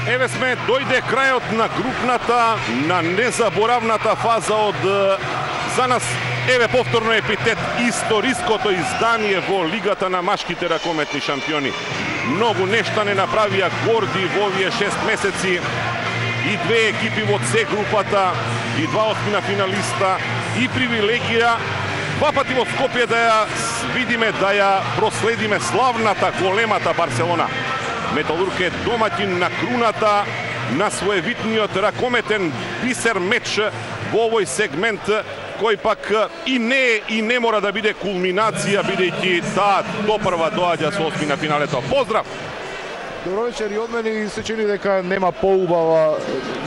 Еве сме, дојде крајот на групната, на незаборавната фаза од за нас, еве повторно епитет, историското издание во Лигата на машките ракометни шампиони. Многу нешта не направија горди во овие 6 месеци. И две екипи во С групата, и два осмина финалиста, и привилегија два пати во Скопје да ја видиме, да ја проследиме славната, големата Барселона. Металург е домаќин на круната на своевитниот ракометен бисер меч во овој сегмент, кој пак и не мора да биде кулминација, бидејќи таа допрва доаѓа со осмина финалето. Поздрав! Добро вечер и од мене, и се чини дека нема поубава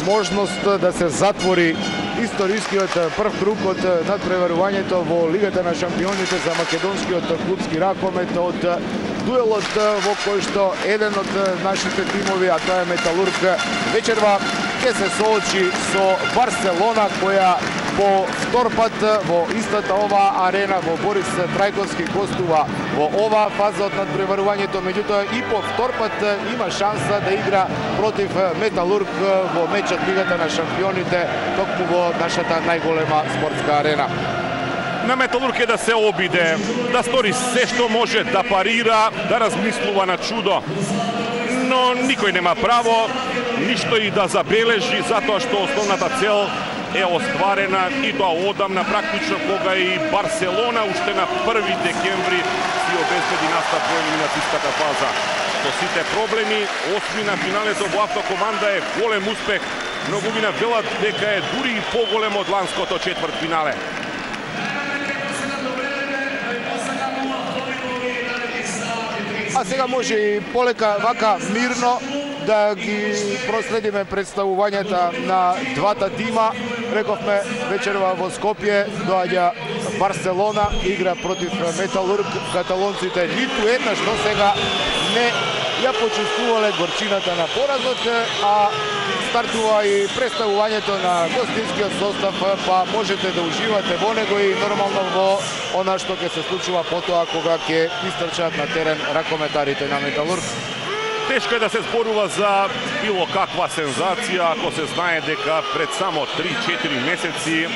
можност да се затвори историскиот прв круг од надпреварувањето во Лигата на шампионите за македонскиот клубски ракомет, од дуелот во кој што еден од нашите тимови, а тоа е Металург, вечерва ќе се соочи со Барселона, која по втор пат во истата ова арена во Борис Трајковски гостува во оваа фаза од надпреварувањето, меѓутоа и по втор пат има шанса да игра против Металург во мечот Лигата на шампионите, токму во нашата најголема спортска арена. На Металург е да се обиде, да стори се што може, да парира, да размислува на чудо. Но никој нема право ништо и да забележи, затоа што основната цел е остварена, и тоа одамна, практично кога и Барселона уште на 1 декември си обезбеди настап во елиминацијската фаза. Со сите проблеми, осмина финалето во автокоманда е голем успех. Многумина велат дека е дури и поголем од ланското четвртфинале. А сега може и полека вака мирно да ги проследиме представувањата на двата тима. Рековме, вечерва во Скопје доаѓа Барселона, игра против Металург. Каталонците ниту еднаш до сега не ја почувствувале горчината на поразот, а стартува и представувањето на гостинскиот состав, па можете да уживате во него и нормално во она што ќе се случува потоа кога ќе истрчат на терен ракометарите на Металург. Тешко е да се зборува за било каква сензација, ако се знае дека пред само 3-4 месеци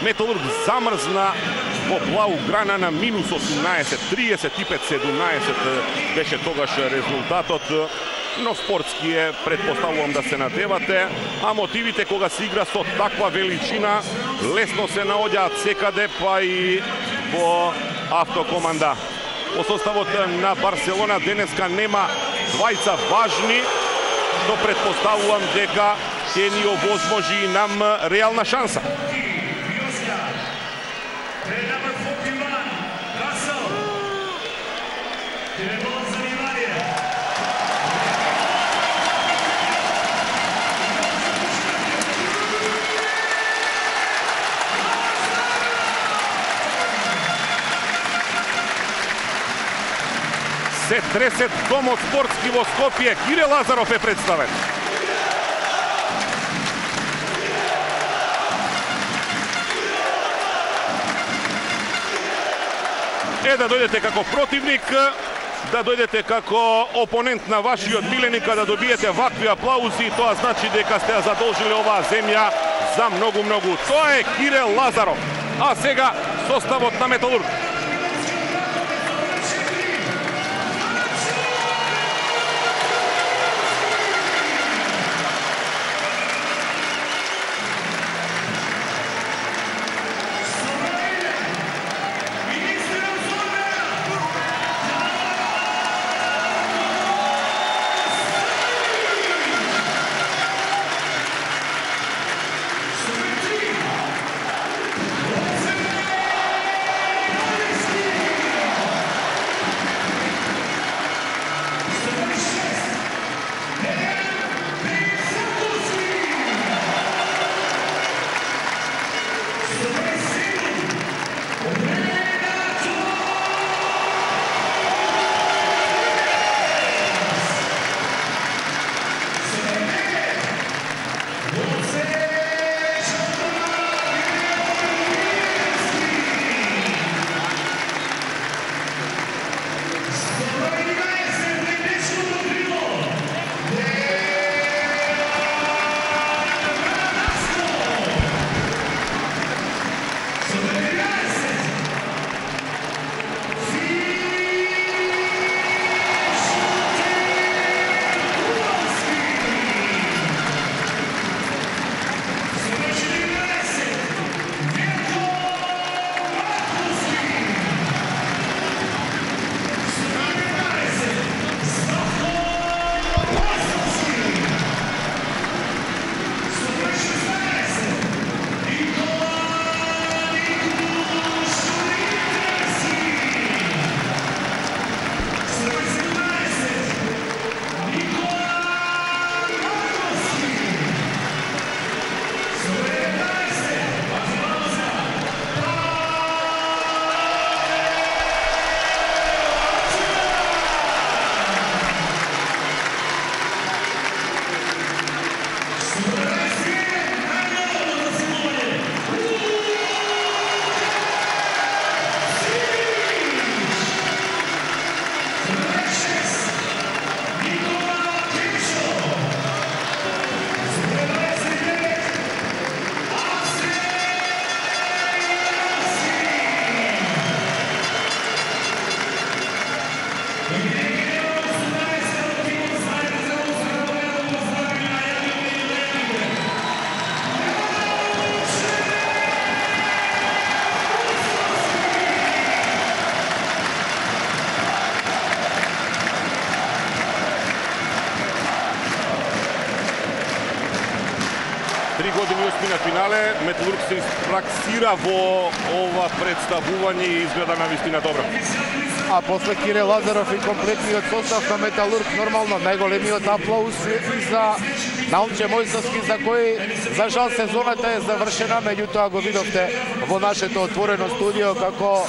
Металург замрзна во Блауграна на минус 18, 35-17 беше тогаш резултатот, но спортски е, предпоставувам да се надевате, а мотивите кога се игра со таква величина лесно се наоѓаат секаде, па и во автокоманда. Во составот на Барселона денеска нема двајца важни, што предпоставувам дека ќе ни овозможи и нам реална шанса. Се тресет домот спортски во Скопје. Кире Лазаров е представен. Да дојдете како противник, да дојдете како опонент на вашиот миленик, да добиете вакви аплаузи, тоа значи дека сте ја задолжили оваа земја за многу. Тоа е Кире Лазаров. А сега составот на Металург. Години осмина финале, Металург се испраксира во ова представување и изгледа на вистина добро. А после Кире Лазаров и комплетниот состав на Металург, нормално најголемиот аплауз и за Наумче Мојсовски, за кој за жал сезоната е завршена, меѓутоа го видовте во нашето отворено студио како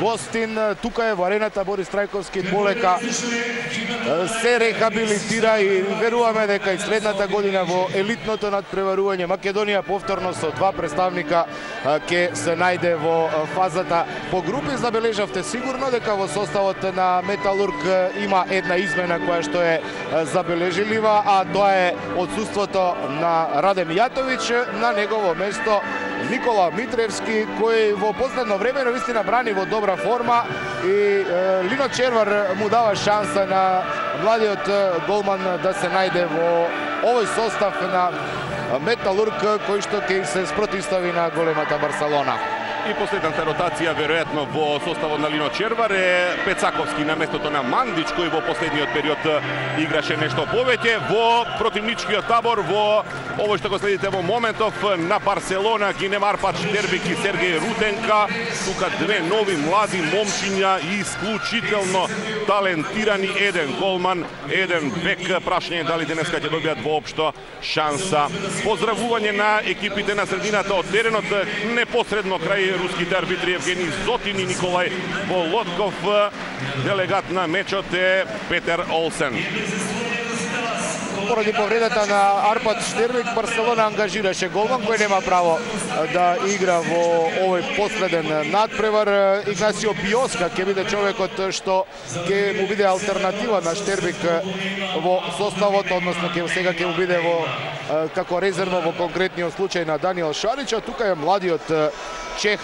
гостин. Тука е во арената Борис Трајковски, полека се рехабилитира и веруваме дека и следната година во елитното надпреварување Македонија повторно со два представника ќе се најде во фазата по групи. Забележавте сигурно дека во составот на Металург има една измена која што е забележлива, а тоа е отсуството на Радем Јатовиќ, на негово место Никола Митревски, кој во последно време навистина брани во добра форма и Лино Червар му дава шанса на младиот голман да се најде во овој состав на Металург, кој што ќе се спротивстави на големата Барселона. И последната ротација, веројатно, во составот на Лино Червар е Пецаковски на местото на Мандич, кој во последниот период играше нешто повеќе. Во противничкиот табор, во овој што го следите во моментов, на Барселона, Гинем Арпад Штербик и Сергеј Рутенка. Тука две нови млади момчиња, исклучително талентирани, еден голман, еден бек. Прашање дали денеска ќе добијат воопшто шанса. Поздравување на екипите на средината од теренот, непосредно крај руските арбитри Евгений Зотин и Николај Володков. Делегат на мечот е Петер Олсен. Поради повредата на Арпад Штербик, Барселона ангажираше голман кој нема право да игра во овој последен надпревар. Игнасио Биоска ќе биде човекот што ќе му биде алтернатива на Штербик во составот, односно сега ќе му биде во како резерва во конкретниот случај на Даниел Шарич. А тука е младиот чех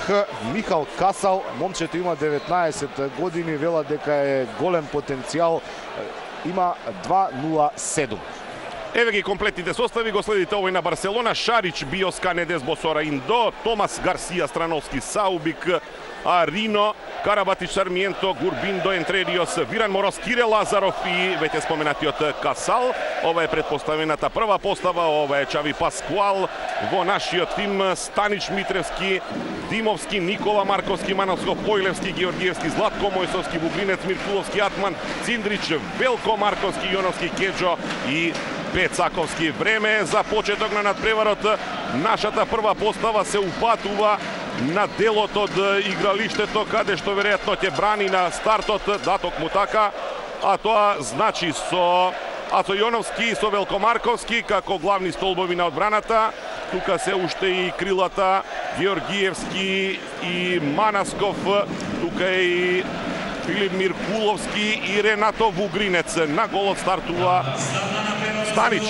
Михал Касал. Момчето има 19 години, велат дека е голем потенцијал. Има 2.07. Еве ги комплетните состави, го следите овој на Барселона. Шарич, Биоска, Недес Босора, Индо, Томас Гарсија, Страновски, Саубик, Арино, Карабатич, Сармиенто, Гурбиндо, Ентрериос, Виран Мороз, Кире Лазаров и веќе споменатиот Касал. Ова е предпоставената прва постава, ова е Чави Паскуал. Во нашиот тим Станич, Митревски, Димовски, Никола Марковски, Мановсков, Појлевски, Георгиевски, Златко Мојсовски, Бугринец, Миркуловски, Атман, Циндрич, Велко Марковски, Јоновски, Кеджо и Пецаковски. Време за почеток на надпреварот. Нашата прва постава се упатува на делот од игралиштето, каде што веројатно ќе брани на стартот, даток му така, а тоа значи со Ацо Јоновски и со Велко Марковски како главни столбови на одбраната. Тука се уште и крилата Георгиевски и Манасков, тука е и Филип Миркуловски и Ренато Вугринец. На голот стартува Станич.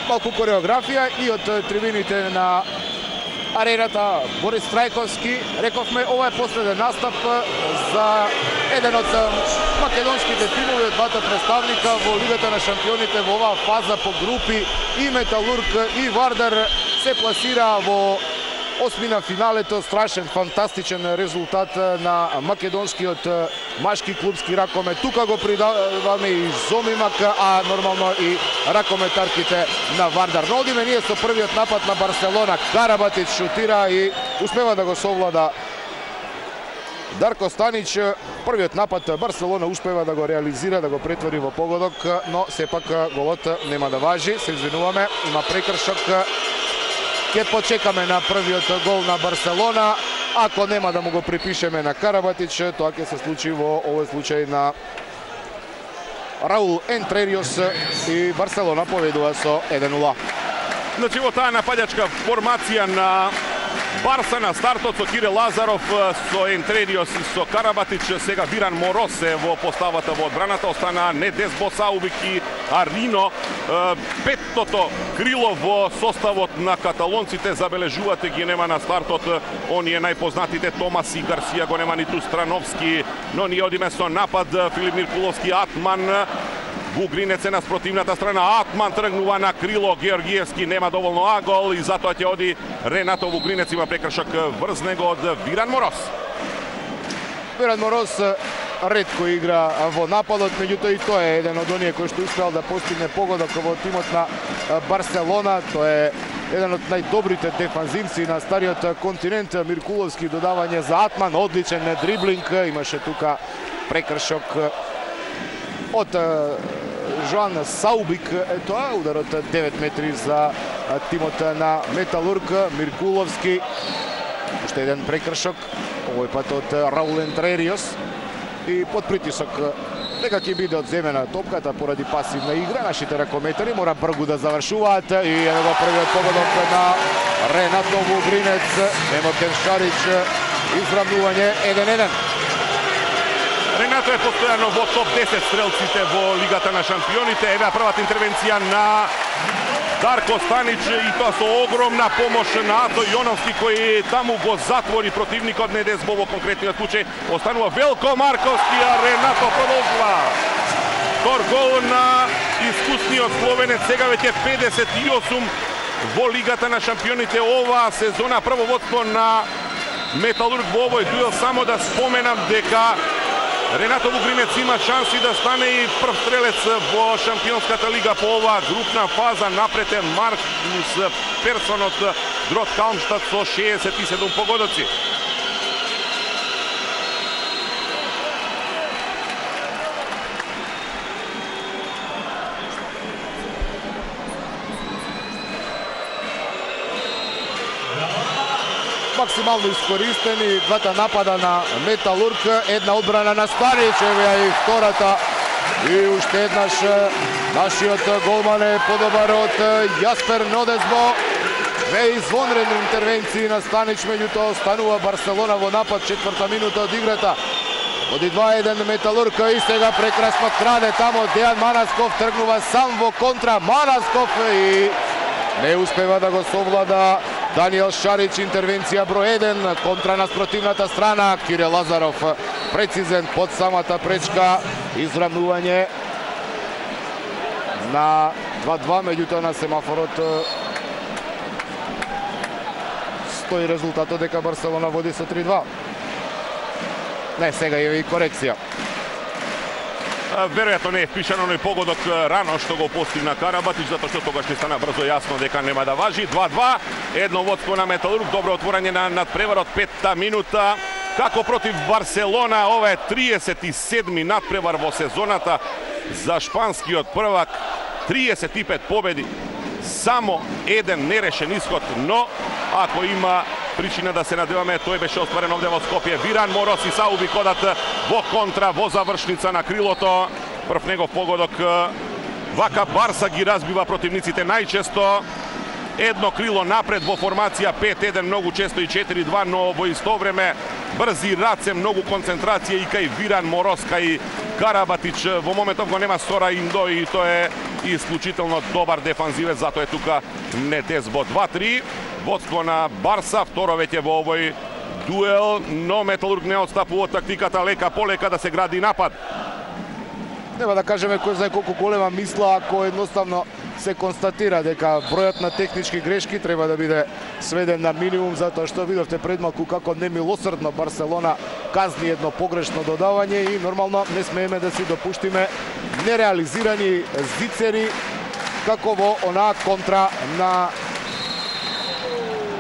Малку кореографија и од трибините на арената Борис Трајковски. Рековме, ова е последен настап за еден од македонските тимови од двата представника во Лигата на шампионите во оваа фаза по групи. И Металург и Вардар се пласира во осмина финалето. Страшен, фантастичен резултат на македонскиот машки клубски ракомет. Тука го придаваме и Зомимак, а нормално и ракометарките на Вардар. Но одиме ние со првиот напад на Барселона. Карабатич шутира и успева да го совлада Дарко Станич. Првиот напад Барселона успева да го реализира, да го претвори во погодок, но сепак голот нема да важи. Се извинуваме, има прекршок. Ке почекаме на првиот гол на Барселона. Ако нема да му го припишеме на Карабатич, тоа ќе се случи во овој случај на Раул Ентрериос и Барселона победува со 1-0. Значи во таа нападачка формација на Барса на стартот со Кирил Лазаров, со Ентрениос и со Карабатич. Сега Виран Морос е во поставата во одбраната. Остана Недес Босаувик и Арино. Петтото крило во составот на каталонците. Забележувате ги нема на стартот. Оние најпознатите Томас и Гарсија, го нема ниту Страновски. Но ние одиме со напад. Филип Миркуловски, Атман. Вугринец е на спротивната страна. Атман тргнува на крило. Георгиевски нема доволно агол и затоа ќе оди Ренато Вугринец. Има прекршок врз него од Виран Морос. Виран Морос ретко игра во нападот, меѓутоа и тој е еден од оние кој што успеал да постигне погодок во тимот на Барселона. Тој е еден од најдобрите дефанзивци на стариот континент. Миркуловски додавање за Атман, одличен дриблинг, имаше тука прекршок од Жоан Саубик. Тоа ударот 9 метри за тимот на Металург. Миркуловски, уште еден прекршок, овој пат од Раул Ентрериос. И под притисок дека ќе биде одземена топката поради пасивна игра. Нашите ракометари мора бргу да завршуваат и ево првиот погодок на Ренато Вугринец. Емотен Шарич, изравнување 1-1. Ренато е постојано во топ 10 стрелците во Лигата на шампионите. Една првата интервенција на Дарко Станич и тоа со огромна помош на Ато Јоновски, кој таму го затвори противникот. Недес во конкретниот случај останува Велко Марковски, а Ренато продолжува. Втор гол на искусниот словенец, сега веќе 58 во Лигата на шампионите оваа сезона. Прво водство на Металург во овој дуел. Само да споменам дека Ренато Вугринец има шанси да стане и прв стрелец во Шампионската лига по оваа групна фаза. Напред е Маркус Персон од Грот Калмштад со 67 погодоци. Максимално искористени двата напада на Металург, една одбрана на Станич, еве и втората. И уште еднаш нашиот голман е подобар од Јаспер Нодесбо. Две извонредни интервенции на Станич, меѓутоа останува Барселона во напад, четврта минута од играта. Води 2-1 Металург и сега прекрасно краде тамо Дејан Манасков, тргнува сам во контра Манасков и не успева да го совлада Даниел Шарич. Интервенција број 1, контра на спротивната страна. Кирил Лазаров прецизен под самата пречка. Изравнување на 2-2, меѓутоа на семафорот стои резултатот дека Барселона води со 3-2. Не, сега е и корекција. Веројатно не е впишан оној погодок рано што го постигна Карабатич, затоа што тогаш не стана брзо јасно дека нема да важи. 2-2, едно водство на Металург, добро отворање на надпреварот, 5-та минута. Како против Барселона, ова е 37-ми надпревар во сезоната за шпанскиот првак. 35 победи, само еден нерешен исход, но ако има причина да се надеваме, тој беше остварен овде во Скопје. Виран Морос и Саубик одат во контра, во завршница на крилото. Прв негов погодок. Вака Барса ги разбива противниците најчесто. Едно крило напред во формација 5-1, многу често и 4-2, но во исто време брзи раце, многу концентрација и кај Виран Морос, кај Карабатич. Во моментов го нема Сора Индо и тој е исклучително добар дефанзивец, затоа е тука Недесбо. 2-3, водство на Барса, второ веќе во овој дуел, но Металург не отстапува од тактиката лека по лека да се гради напад. Нема да кажеме кој знае колку голема мисла ако едноставно се констатира дека бројот на технички грешки треба да биде сведен на минимум, затоа што видовте пред малку како немилосрдно Барселона казни едно погрешно додавање и нормално не смееме да си допуштиме нереализирани зицери како во онаа контра на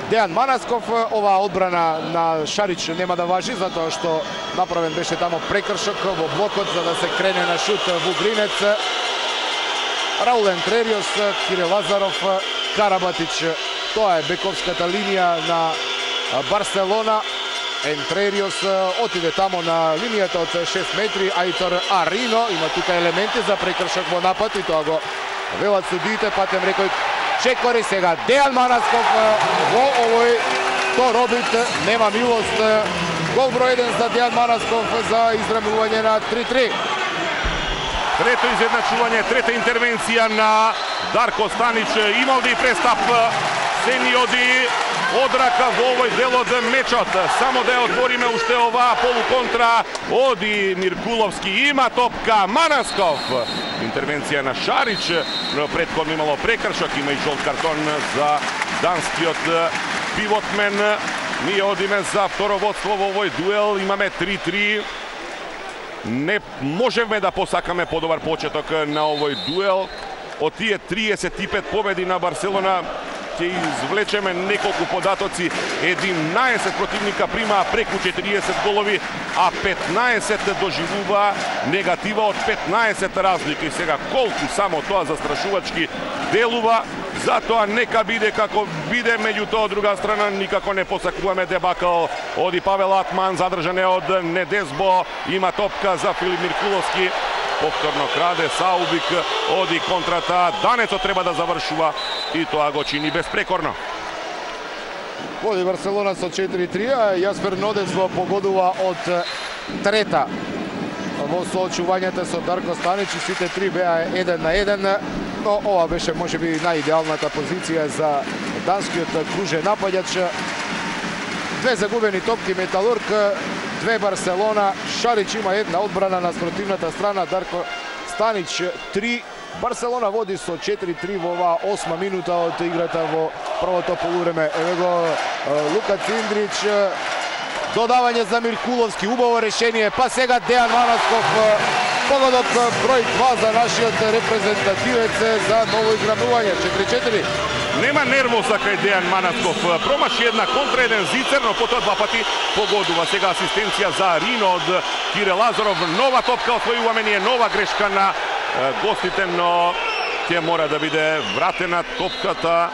Дејан Манасков. Оваа одбрана на Шарич нема да важи, затоа што направен беше тамо прекршок во блокот за да се крене на шут Вугринец. Раул Ентрериос, Кирил Лазаров, Карабатич. Тоа е бековската линија на Барселона. Ентрериос отиде тамо на линијата од 6 метри. Ајтор Арино има тука елементи за прекршок во напад и тоа го велат судиите. Патем рекој Чекори, сега Дејан Манасков во овој што робит, нема милост. Гол број 1 за Дејан Манасков за изравнување на 3-3. Трето изjednačување, трета интервенција на Дарко Станич. Има овде и престап, се ни оди од рака во овој дел од мечот. Само да ја отвориме уште оваа полуконтра. Оди Миркуловски, има топка, Манасков. Интервенција на Шарич, но претходно имало прекршок, има и жолт картон за данскиот пивотмен. Ние одиме за второ водство во овој дуел, имаме 3-3. Не можеме да посакаме подобар почеток на овој дуел. Од тие 35 победи на Барселона ќе извлечеме неколку податоци. 11 противника примаа преку 40 голови, а 15 доживува негатива од 15 разлики. Сега колку само тоа застрашувачки делува, затоа нека биде како биде, меѓутоа од друга страна никако не посакуваме дебакал. Оди Павел Атман, задржан е од Недезбо, има топка за Филип Миркуловски. Повторно краде Саубик, оди контрата, Данецо треба да завршува и тоа го чини безпрекорно. Води Барселона со 4-3, а Јаспер Недезбо погодува од трета во соочувањата со Дарко Станич и сите три беа 1-1, но ова беше можеби најидеалната позиција за данскиот кружен напаѓач. Две загубени топки Металург, две Барселона. Шарич има една одбрана на спротивната страна, Дарко Станич 3. Барселона води со 4-3 во оваа 8 минута од играта во првото полувреме. Еве го Лука Циндрич, додавање за Миркуловски, убаво решение, па сега Дејан Манасков, погодок број 2 за нашиот репрезентативец за ново игранување, 4-4. Нема нервоза кај Дејан Манасков, промаши една контра, еден зицер, но потоа два пати погодува. Сега асистенција за Рино од Кире Лазаров, нова топка, освојуваме ние, нова грешка на гостите, но ќе мора да биде вратена топката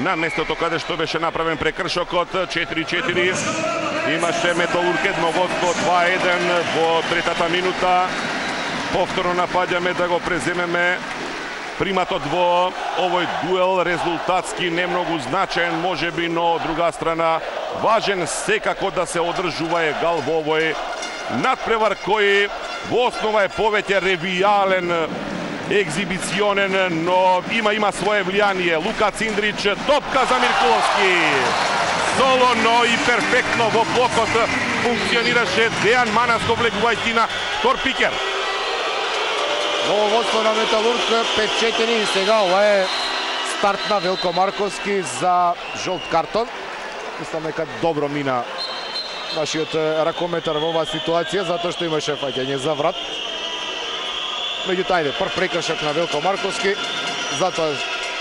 на местото каде што беше направен прекршокот. 4-4. Имаше Металург едно водство 2-1 во третата минута. Повторно напаѓаме да го преземеме приматот во овој дуел. Резултатски не многу значаен можеби, но од друга страна важен секако да се одржува егал во овој надпревар кој во основа е повеќе ревијален, екзибиционен, но има свое влијание. Лука Циндрич, топка за Миркуловски. Солоно и перфектно во блокот функционираше Дејан Манасков, влегувајќи на Торпикер. Ново водство на Металург 5-4 и сега ова е старт на Велко Марковски за жолт картон. Мислам дека добро мина нашиот ракометар во оваа ситуација, затоа што имаше фаќање за врат. Меѓутоа, ајде, прв прекршок на Велко Марковски, затоа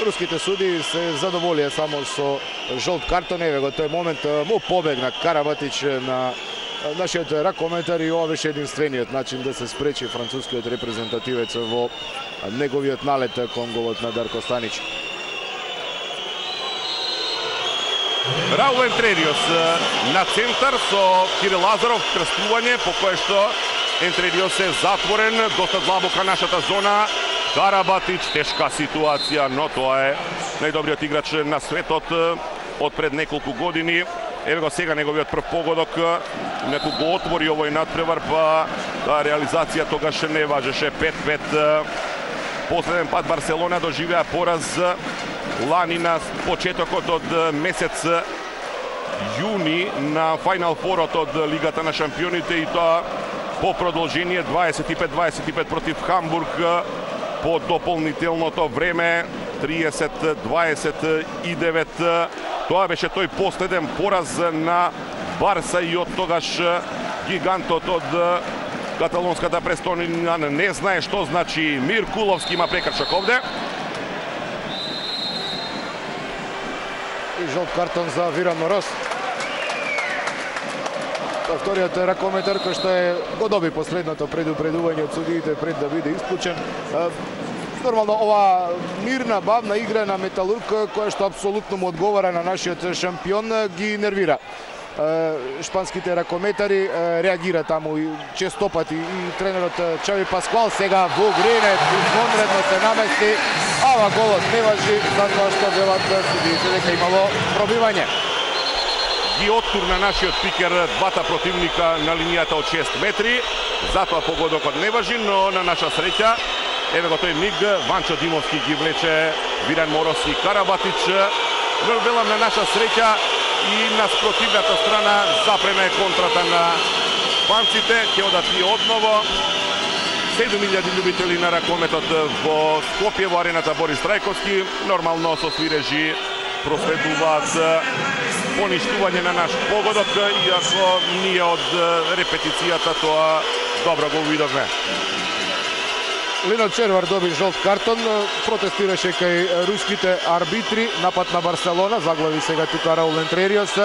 руските суди се задоволија само со жолт картон. Еве го тој момент му побегна Карабатич на нашиот ракометар и ова беше единствениот начин да се спречи францускиот репрезентативец во неговиот налет кон голот на Дарко Станич. Раул Ентредиос на центар со Кирил Лазаров, крстување по кое што Ентредиос е затворен, доста длабока нашата зона. Карабатич, тешка ситуација, но тоа е најдобриот играч на светот од пред неколку години. Еве го сега неговиот прв погодок, некој го отвори овој надпревар, па таа реализација тогаш не важеше. 5-5. Последен пат Барселона доживеа пораз лани на почетокот од месец јуни на Final Four од Лигата на шампионите и тоа по продолжение 25-25 против Хамбург по дополнителното време 30-29. Тоа беше тој последен пораз на Барса и од тогаш гигантот од каталонската престоница не знае што значи. Миркуловски има прекршок овде. И жолт картон за Виран Мороз. Вториот ракометар кој што го доби последното предупредување од судиите пред да биде исклучен. Нормално ова мирна, бавна игра на Металург која што апсолутно му одговара на нашиот шампион ги нервира. Шпанските ракометари реагира таму и честопати и тренерот Чави Паскуал сега во грене извонредно се намести, ава голот не важи затоа што велат судиите дека имало пробивање. ги оттурна нашиот пикер двата противника на линијата од 6 метри. Затоа погодокот не важи, но на наша среќа, еве го тој миг, Ванчо Димовски ги влече Виран Мороз и Карабатич. Но велам на наша среќа и на спротивната страна запреме контрата на панците, ќе одат и одново. 7000 љубители на ракометот во Скопје, во арената Борис Трајковски, нормално со свирежи проследуваат поништување на наш погодок, иако ние од репетицијата тоа добро го увидовме. Лино Червар доби жолт картон, протестираше кај руските арбитри, напад на Барселона, заглави сега тука Раул Ентрериос,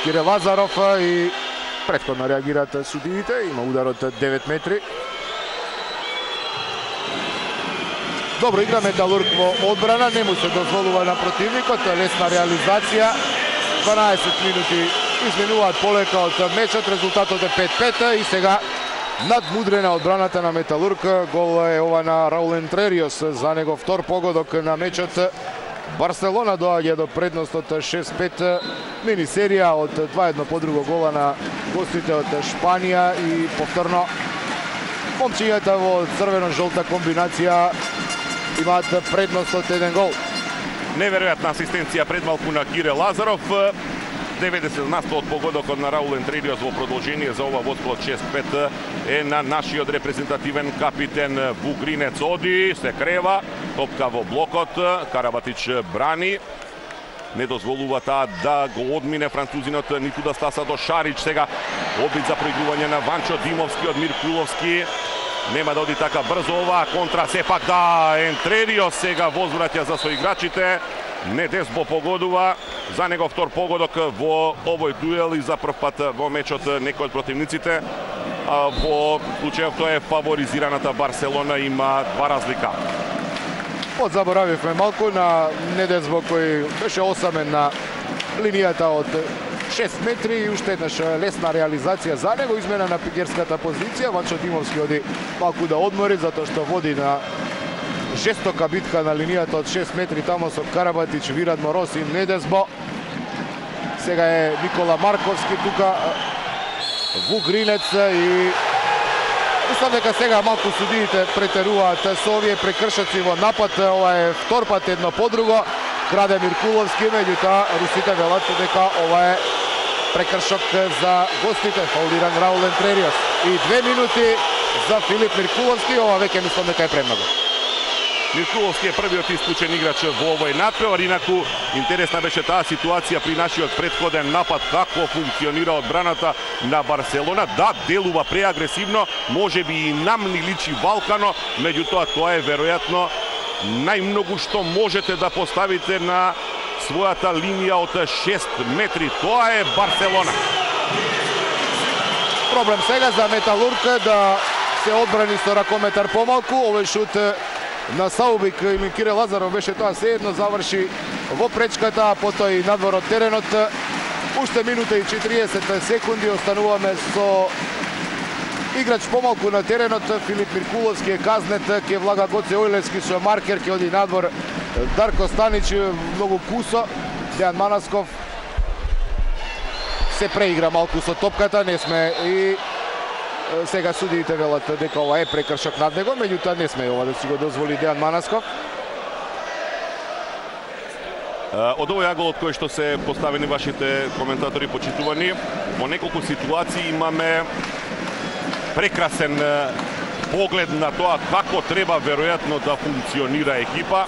Кире Лазаров и претходно реагираат судиите, има удар од 9 метри. Добро игра Металург во одбрана, не му се дозволува на противникот, лесна реализација. 12 минути изминуваат полека од мечот, резултатот е 5-5 и сега надмудрена одбраната на Металург. Гол е ова на Раул Ентрериос, за него втор погодок на мечот. Барселона доаѓа до предност од 6-5, мини серија од 2-1 по друго гола на гостите од Шпанија и повторно момчињата во црвено-жолта комбинација имаат предност од 1 гол. Неверојатна асистенција пред малку на Кире Лазаров. 90% од погодокот на Раул Ентрериос во продолжение за ова водство од 6-5 е на нашиот репрезентативен капитен Вугринец. Оди, се крева, топка во блокот, Карабатич брани. Не дозволува таа да го одмине французинот, ниту да стаса до Шарич. Сега обид за проигрување на Ванчо Димовски од Миркуловски. Нема да оди така брзо оваа контра, сепак да, Ентрериос сега возвраќа за соиграчите. Недесбо погодува, за него втор погодок во овој дуел и за прв пат во мечот некој од противниците. Во случајов тоа е фаворизираната Барселона, има 2 разлика. Подзаборавивме малку на Недесбо кој беше осамен на линијата од 6 метри и уште еднаш лесна реализација за него, измена на пикерската позиција. Ванчо Димовски оди малку да одмори затоа што води на жестока битка на линијата од 6 метри тамо со Карабатич, Виран Мороз и Недесбо. Сега е Никола Марковски тука, Вугринец и мислам дека сега малку судиите претеруваат со овие прекршоци во напад. Ова е втор пат едно по друго. Краде Миркуловски, меѓутоа русите велат дека ова е прекршок за гостите, фаулиран Раул Ентрериос. И 2 минути за Филип Миркуловски, ова веќе мислам дека е премногу. Миркуловски е првиот исклучен играч во овој надпревар, инаку интересна беше таа ситуација при нашиот претходен напад, како функционира одбраната на Барселона. Да, делува преагресивно, можеби и нам ни личи валкано, меѓутоа тоа е веројатно најмногу што можете да поставите на својата линија од 6 метри. Тоа е Барселона. Проблем сега за Металург да се одбрани со ракометар помалку. Овој шут на Саубик или Кире Лазаров беше тоа sejedno заврши во пречката, а потоа и надвор од теренот. Уште минута и 40 секунди остануваме со играч помалку на теренот. Филип Миркуловски е казнет, ќе влага Гоце Ојлевски со маркер, ќе оди надвор Дарко Станич, многу кусо. Дејан Манасков се преигра малку со топката, не сме и сега судиите велат дека ова е прекршок над него, меѓутоа не сме ова да си го дозволи Дејан Манасков. Од овој ангол од кој што се поставени вашите коментатори почитувани, во неколку ситуации имаме прекрасен поглед на тоа како треба веројатно да функционира екипа.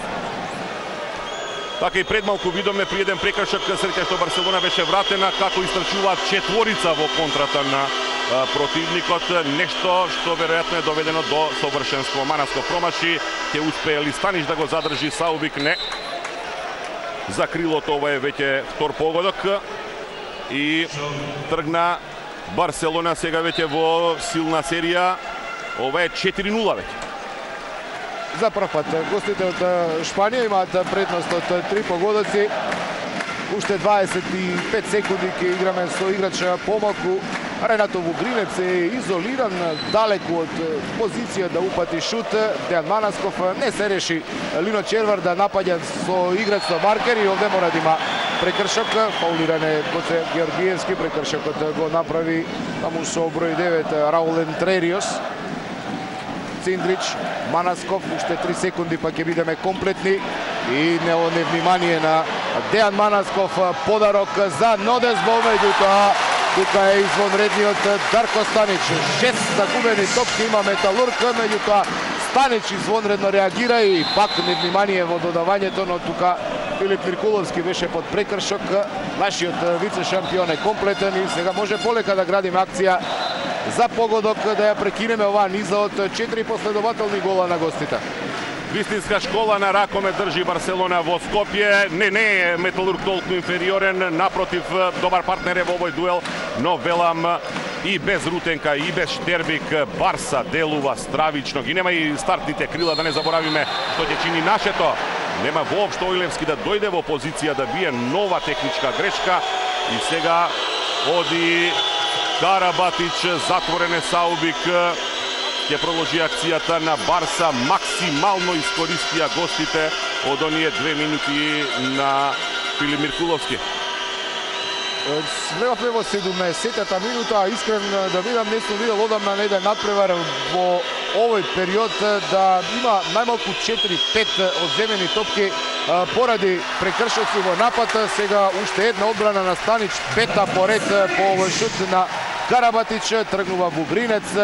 Така и пред малку видовме при еден прекршок, среќа што Барселона беше вратена, како истрчуваат четворица во контрата на противникот, нешто што веројатно е доведено до совршенство. Манасков промаши, ќе успее ли Станиш да го задржи, Саубик не. За крилото ова е веќе втор погодок и тргна Барселона сега веќе во силна серија. Ова е 4-0 веќе. За прв пат гостите од Шпанија имаат предност од 3 погодоци. Уште 25 секунди ќе играме со играч помалку. Ренато Вугринец е изолиран далеку од позиција да упати шут. Дејан Манасков не се реши Лино Червар да напаѓа со играч со маркер и овде мора да има прекршок, фаулиране Гоце Георгиевски, прекршокот го направи таму со број 9 Раул Ентрериос. Циндрич, Манасков, уште 3 секунди па ќе бидеме комплетни и невнимание на Дејан Манасков, подарок за Нодезбо, меѓутоа тука е извонредниот Дарко Станич. 6 загубени топки има Металург, меѓутоа Станич извонредно реагира и пак невнимание во додавањето, но тука Филип Миркуловски беше под прекршок. Нашиот вице шампион е комплетен и сега може полека да градиме акција за погодок, да ја прекинеме оваа низа од 4 последователни гола на гостите. Вистинска школа на ракомет држи Барселона во Скопје. Не е Металург толку инфериорен, напротив, добар партнер е во овој дуел, но велам и без Рутенка и без Штербик Барса делува стравично. Ги нема и стартните крила, да не заборавиме што ќе чини нашето. Нема воопшто Ојлевски да дојде во позиција да бие нова техничка грешка и сега оди Карабатич, затворен е Саубик. Ќе продолжи акцијата на Барса, максимално искористија гостите од оние 2 минути на Филип Миркуловски. Влегавме во 70-та минута, а искрен да видам, не сум видел одамна на еден надпревар во овој период да има најмалку 4-5 одземени топки поради прекршоци во напад. Сега уште една одбрана на Станич, пета поред по овој шут на Карабатич, тргнува Бугринец,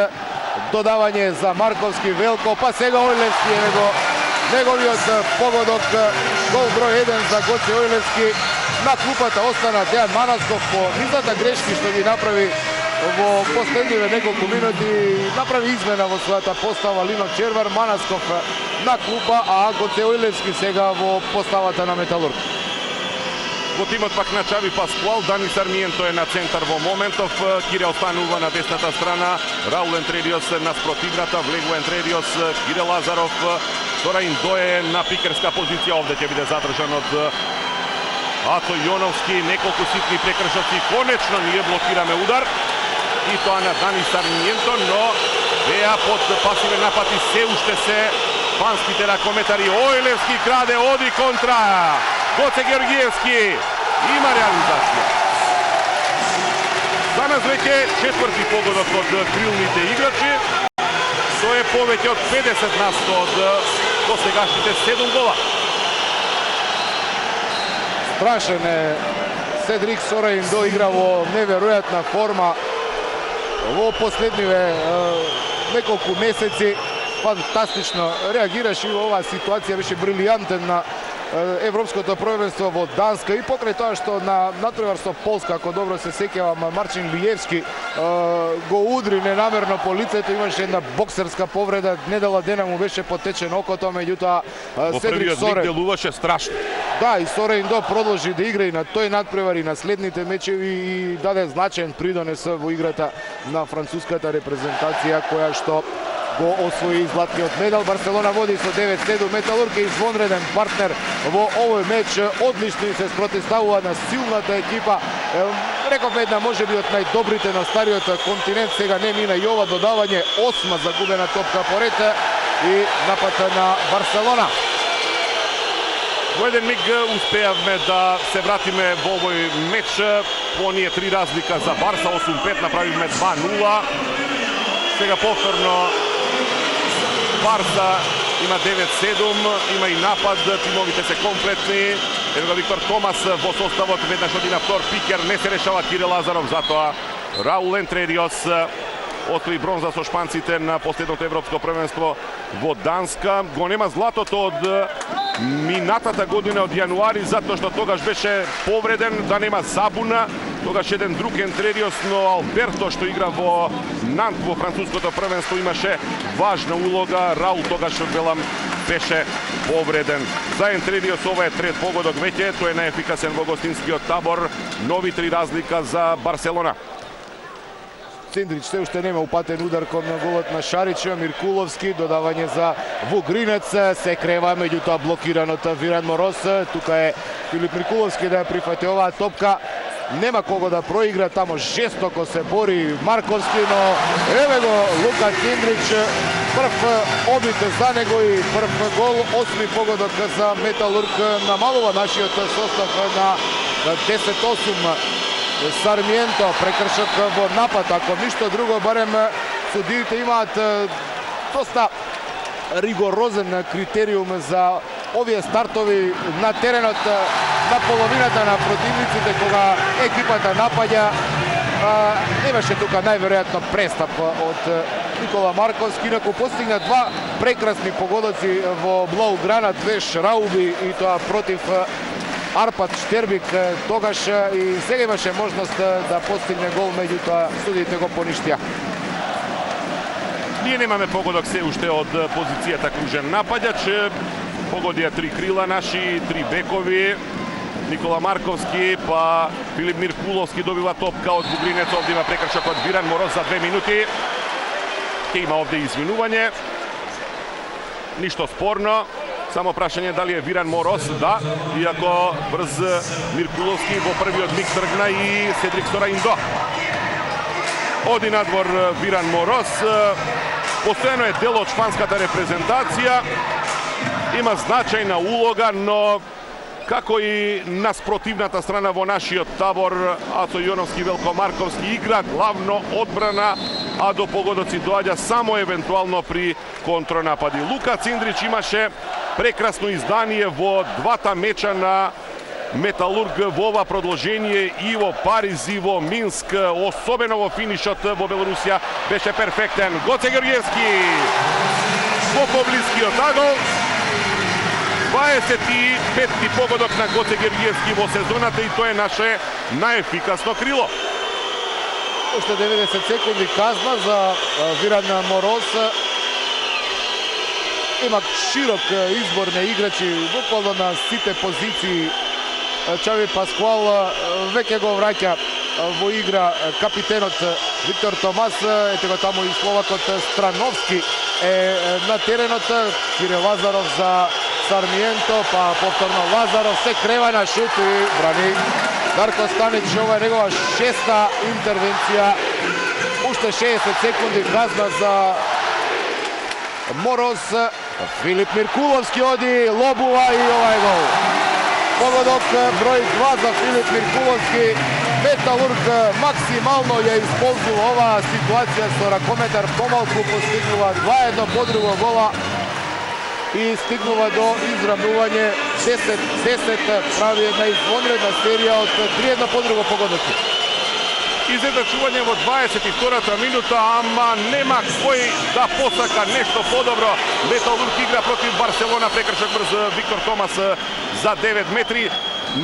додавање за Марковски, Велко, па сега Ојлевски е неговиот погодок, гол број 1 за Гоце Ојлевски. На клупата остана Дејан Манасков по низата грешки што ги направи во последниве неколку минути. Направи измена во својата постава Лино Червар, Манасков на клупа, а Гоце Ојлевски сега во поставата на Металург. Во тимот пак на Чави Паскуал, Дани Сармиенто е на центар во моментов, Кире останува на десната страна, Раул Ентрериос наспрот играта, влегува Ентрериос, Кире Лазаров, Сораин Дое на пикерска позиција, овде ќе биде задржан од Ацо Јоновски, неколку ситни прекршоци, конечно ние блокираме удар и тоа на Дани Сармиенто, но беа под пасивен напад и се уште се панските ракометари. Ојлевски краде, оди контра. Гоце Георгиевски има реализација. За нас веќе четврти погодок од крилните играчи. Тоа е повеќе од 50% од досегашните 7 гола. Страшен е Седрик Сораин доигра во неверојатна форма во последниве неколку месеци. Фантастично реагираше во оваа ситуација, беше брилијантен на Европското првенство во Данска и покрај тоа што на надпревар со Полска, ако добро се сеќавам, Марчин Лиевски го удри ненамерно по лицето, имаше една боксерска повреда, недела дена му беше потечен окото, меѓутоа Седрик Сораин делуваше страшно. Да, и Сораин продолжи да игра и на тој надпревар и на следните мечеви и даде значаен придонес во играта на француската репрезентација која што го освои златниот медал. Барселона води со 9-7, Металург е извонреден партнер во овој меч, одлично се спротивставува на силната екипа. Рековме една можеби од најдобрите на стариот континент, сега не мина и ова додавање, 8 загубена топка поред и напад на Барселона. Во еден миг успеавме да се вратиме во овој меч, по оние 3 разлика за Барса, 8-5, направивме 2-0. Сега повторно Барса има 9-7, има и напад, тимовите се комплетни. Ево Виктор Томас во составот, веднаш оди на втор пикер, не се решава Кире Лазаров, затоа Раул Ентрериос освои бронза со шпанците на последното европско првенство во Данска. Го нема златото од минатата година од јануари, затоа што тогаш беше повреден, да нема забуна. Тогаш еден друг Ентрериос, но Алберто што игра во Нант во француското првенство имаше важна улога. Раул тогаш велам беше повреден. За Ентрериос ова е трет погодок веќе, тој е најефикасен во гостинскиот табор. Нови 3 разлика за Барселона. Циндрич се уште нема упатен удар кон голот на Шарич, Миркуловски, додавање за Вугринец, се крева, меѓутоа блокиран од Виран Мороз. Тука е Филип Миркуловски да ја прифати оваа топка. Нема кого да проигра, тамо жестоко се бори Марковски, но еве го Лука Циндрич, прв обид за него и прв гол, 8 погодок за Металург, намалува нашиот состав на 10-8 Sarmiento, prekршок во напад, ако ништо друго, барем судиите имаат доста ригорозен критериум за овие стартови на теренот на половината на противниците кога екипата напаѓа. Немаше тука најверојатно престап од Никола Марковски, инаку постигна два прекрасни погодоци во Блауграна, две шрауби и тоа против Арпад Штербик тогаш и сега имаше можност да постигне гол, меѓутоа судиите го поништија. Ние немаме погодок се уште од позицијата кружен напаѓач. Погодија три крила наши, три бекови. Никола Марковски, па Филип Миркуловски добива топка од Бугринец. Овде има прекршок од Виран Мороз за 2 минути. Ке има овде извинување. Ништо спорно. Само прашање дали е Виран Мороз, да, иако брз Миркуловски во првиот миг тргна и Седрик Сораиндо. Оди надвор Виран Мороз, постојано е дел од шпанската репрезентација, има значајна улога, но како и на спротивната страна во нашиот табор, Ацо Јоновски, Велко Марковски игра главно одбрана, а до погодоци доаѓа само евентуално при контранапади. Лука Циндрич имаше прекрасно издание во двата меча на Металург во ова продолжение и во Париз и во Минск, особено во финишот во Белорусија беше перфектен. Гоце Георгиевски во поблискиот агол. 25-ти погодок на Гоце Георгиевски во сезоната и тоа е наше најефикасно крило. Уште 90 секунди казна за Виран Мороз. Има широк избор на играчи буквално на сите позиции. Чави Паскуал веќе го враќа во игра капитенот Виктор Томас. Ете го таму и словакот Страновски е на теренот. Кирил Лазаров за Сармиенто, па повторно Лазаров се крева на шут и брани Дарко Станич. Ова е негова шеста интервенција. Уште 60 секунди казна за Мороз. Филип Миркуловски оди, лобува и ова е гол. Погодок број 2 за Филип Миркуловски. Металург максимално ја исползува оваа ситуација со ракометар помалку, постигнува 2-1 по друго гола и стигнува до изравнување 10-10, прави една извонредна серија од 3-1 по друго погодоци. Изедначување во 22-та минута, ама нема кој да посака нешто подобро. Металург игра против Барселона, прекршок брз Виктор Томас за 9 метри,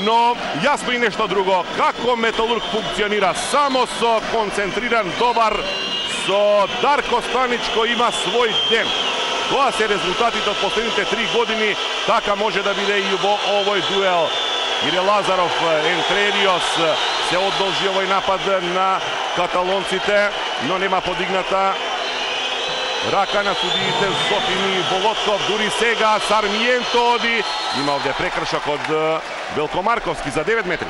но јасно и нешто друго. Како Металург функционира само со концентриран добар, со Дарко Станич кој има свој ден. Тоа се резултатите од последните 3 години, така може да биде и во овој дуел. Ире Лазаров, Ентрериос, се одолжи овој напад на каталонците, но нема подигната рака на судиите Зофини Волотков. Дури сега Сармиенто оди. Има овде прекршок од Велко Марковски за 9 метри.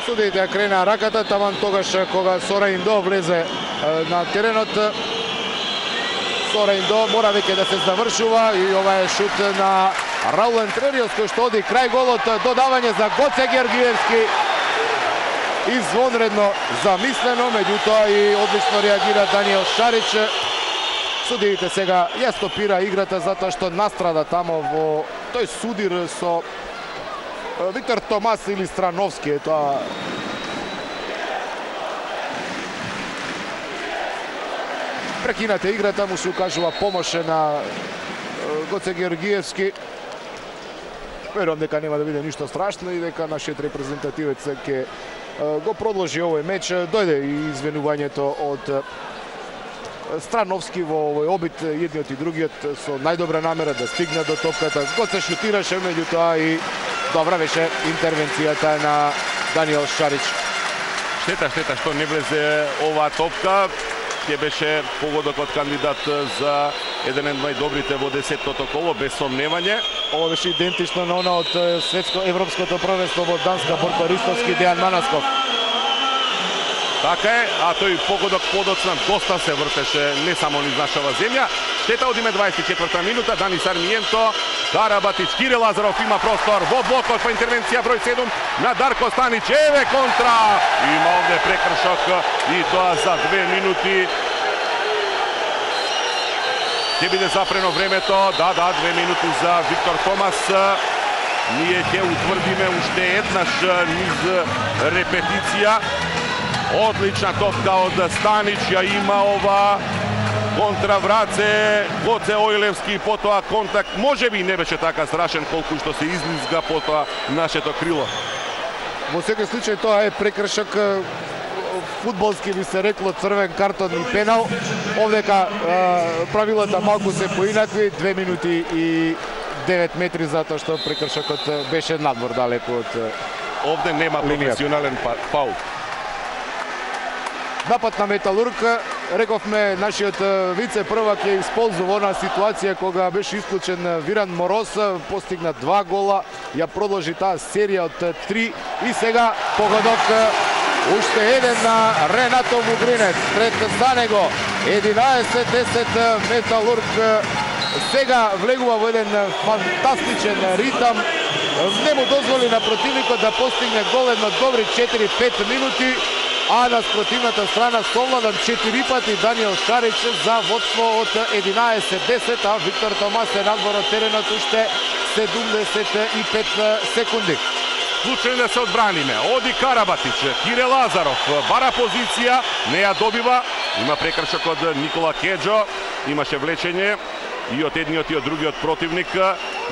Судиите крена раката таман тогаш кога Сораиндо влезе на теренот. Сораиндо мора веќе да се завршува и ова е шут на Раул Ентрериос кој што оди крај голот. Додавање за Гоце Георгиевски. Извонредно замислено, меѓутоа и одлично реагира Даниел Шарич. Судиите сега ја стопира играта затоа што настрада тамо во тој судир со Виктор Томас или Страновски. Тоа прекинате играта, му се укажува помош на Гоце Георгиевски. Верувам дека нема да биде ништо страшно и дека нашиот репрезентативец ќе го продолжи овој меч. Дојде и извинувањето од Страновски во овој обид, едниот и другиот со најдобра намера да стигнат до топката. Гоце шутираше, меѓутоа и добра беше интервенцијата на Даниел Шарич. Штета што не влезе оваа топка. Ќе беше погодок од кандидат за еден од најдобрите во 10-тото коло, без сомневање. Ова беше идентично на она од европското првенство во Данска, Борко Ристовски, Дејан Манасков. Така е, а тој погодок подоцна доста се вртеше не само низ нашава земја. Штета, одиме 24-та минута, Дани Сармиенто Karabatić, Kire Lazarov ima prostor, во блокот па интервенција број 7 на Дарко Станич, еве контра, има овде прекршок и тоа за 2 минути. Ќе биде запрено времето, да, 2 минути за Виктор Томас. Ние ќе утврдиме уште еднаш низ репетиција. Одлична топка од Станич, ја има ова контра Враце, Гоце Ојлевски, потоа контакт, може би не беше така страшен колку што се излизга потоа нашето крило. Во секој случај тоа е прекршок, фудбалски би се рекло црвен картон и пенал. Овдека правилата малку се поинакви, 2 минути и 9 метри затоа што прекршокот беше надвор далеку од Овде нема професионален фаул. Напад на Металург, рековме, нашиот вице првак ја исползува она ситуација кога беше исклучен Виран Мороз, постигна 2 гола, ја продолжи таа серија од 3 и сега погодок уште еден на Ренато Вугринец, пред за него 11-10 Металург сега влегува во еден фантастичен ритам, не му дозволи на противникот да постигне гол едно добри 4-5 минути, а на спротивната страна совладан 4 пати Даниел Шарич за водство од 11-10, а Виктор Томас е надвор од теренот уште 75 секунди. Клучно да се одбраниме. Оди Карабатич, Кире Лазаров, бара позиција, не ја добива. Има прекршок од Никола Кеджо, имаше влечење и од едниот и од другиот противник.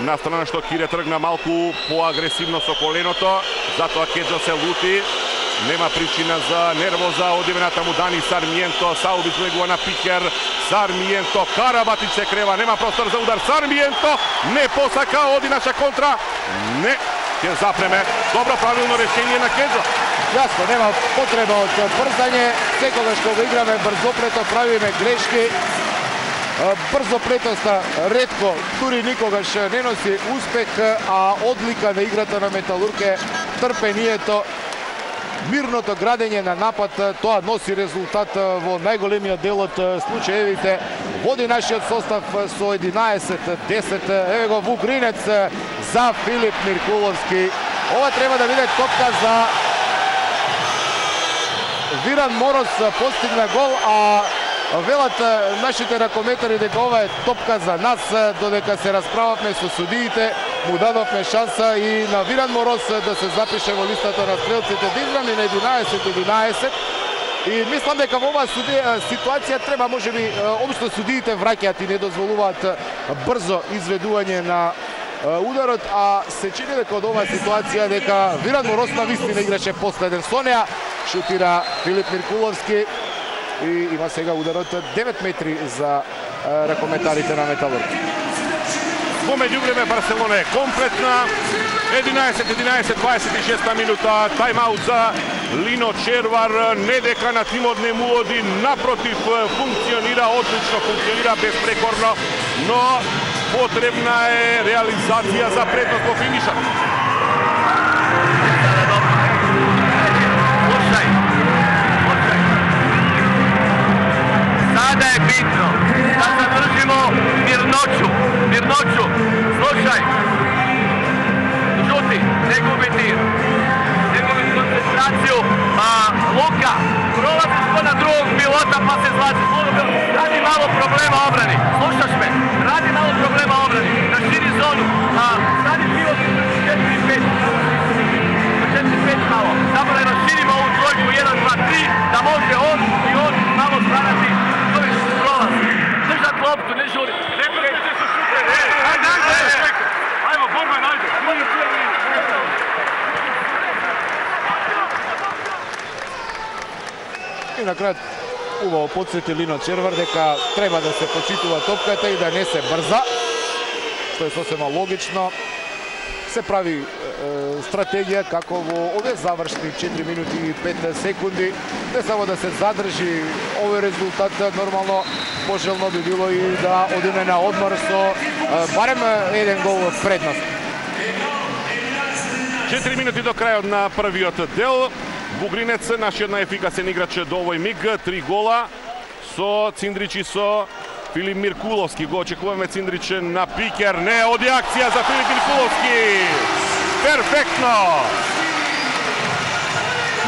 На страна што Кире тргна малку поагресивно со коленото, затоа Кеджо се лути. Нема причина за нервоза, одиме натаму Дани Сармиенто, Саубич влегува на пикер, Сармиенто, Карабатич се крева, нема простор за удар, Сармиенто, не посака, оди наша контра, не, ќе запреме, добро правилно решение на Кеджо. Јасно, нема потреба од брзање, секогаш кога играме брзоплето правиме грешки, брзоплетоста ретко, дури никогаш не носи успех, а одлика на играта на Металург е трпението, мирното градење на напад, тоа носи резултат во најголемиот дел од случаевите. Води нашиот состав со 11-10. Еве го Вугринец за Филип Миркуловски. Ова треба да биде топка за Виран Мороз, постигна гол, а велат нашите ракометари дека ова е топка за нас, додека се расправавме со судиите, му дадовме шанса и на Виран Мороз да се запише во листата на стрелците, да изграни на 11-11. И мислам дека во оваа ситуација треба, можеби, општо судиите враќаат и не дозволуваат брзо изведување на ударот, а се чини дека од оваа ситуација дека Виран Мороз на вистина играше последен со неа, шутира Филип Миркуловски и има сега ударот 9 метри за ракометарите на Металург. Во меѓувреме Барселона е комплетна. 11-11, 26 минута, тајмаут за Лино Червар, не дека на тимот не му оди, напротив, функционира, одлично функционира, безпрекорно, но потребна е реализација за предност во финишот. Sada je bitno da zadržimo mirnoću, slušaj, žuti, ne gubi koncentraciju, Luka, prolaziš ko na drugog pilota pa se zlači, radi malo problema obrani, slušaš me, radi malo problema obrani, na širi zonu, radi pilot 4-5 malo, samo da raširimo ovu trojku 1-2-3, da može on i on malo stvarati. Držat loptu, ne žuri. Ajmo, borba, najde. И на крај убаво подсети Лино Червар дека треба да се почитува топката и да не се брза, што е сосема логично. Се прави стратегија како во овие завршни 4 минути и 5 секунди, не само да се задржи овој резултат, нормално пожелно би било и да одиме на одмор со барем еден гол предност. 4 минути до крајот на првиот дел. Вугринец, нашиот најефикасен играч до овој миг, 3 гола со циндричи со Filip Mirkulovski, го очекуваме Циндрич на пикер, не, оди акција за Филип Миркуловски, перфектно!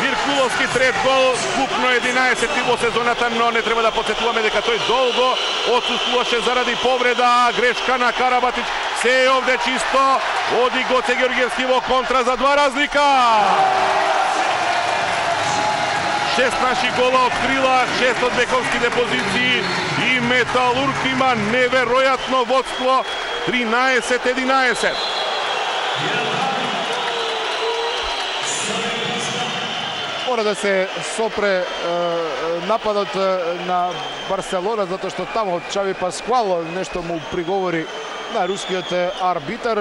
Миркуловски трет гол, скупно 11 во сезоната, но не треба да подсетуваме дека тој долго отсуствуваше заради повреда, грешка на Карабатич, се е овде чисто, оди Гоце Георгиевски во контра за 2 разлика. 6 наши гола од крила, 6 од бековските позиции и Металург има неверојатно водство 13-11. Мора да се сопре нападот на Барселона, затоа што таму Чави Паскуал нешто му приговори на рускиот арбитар.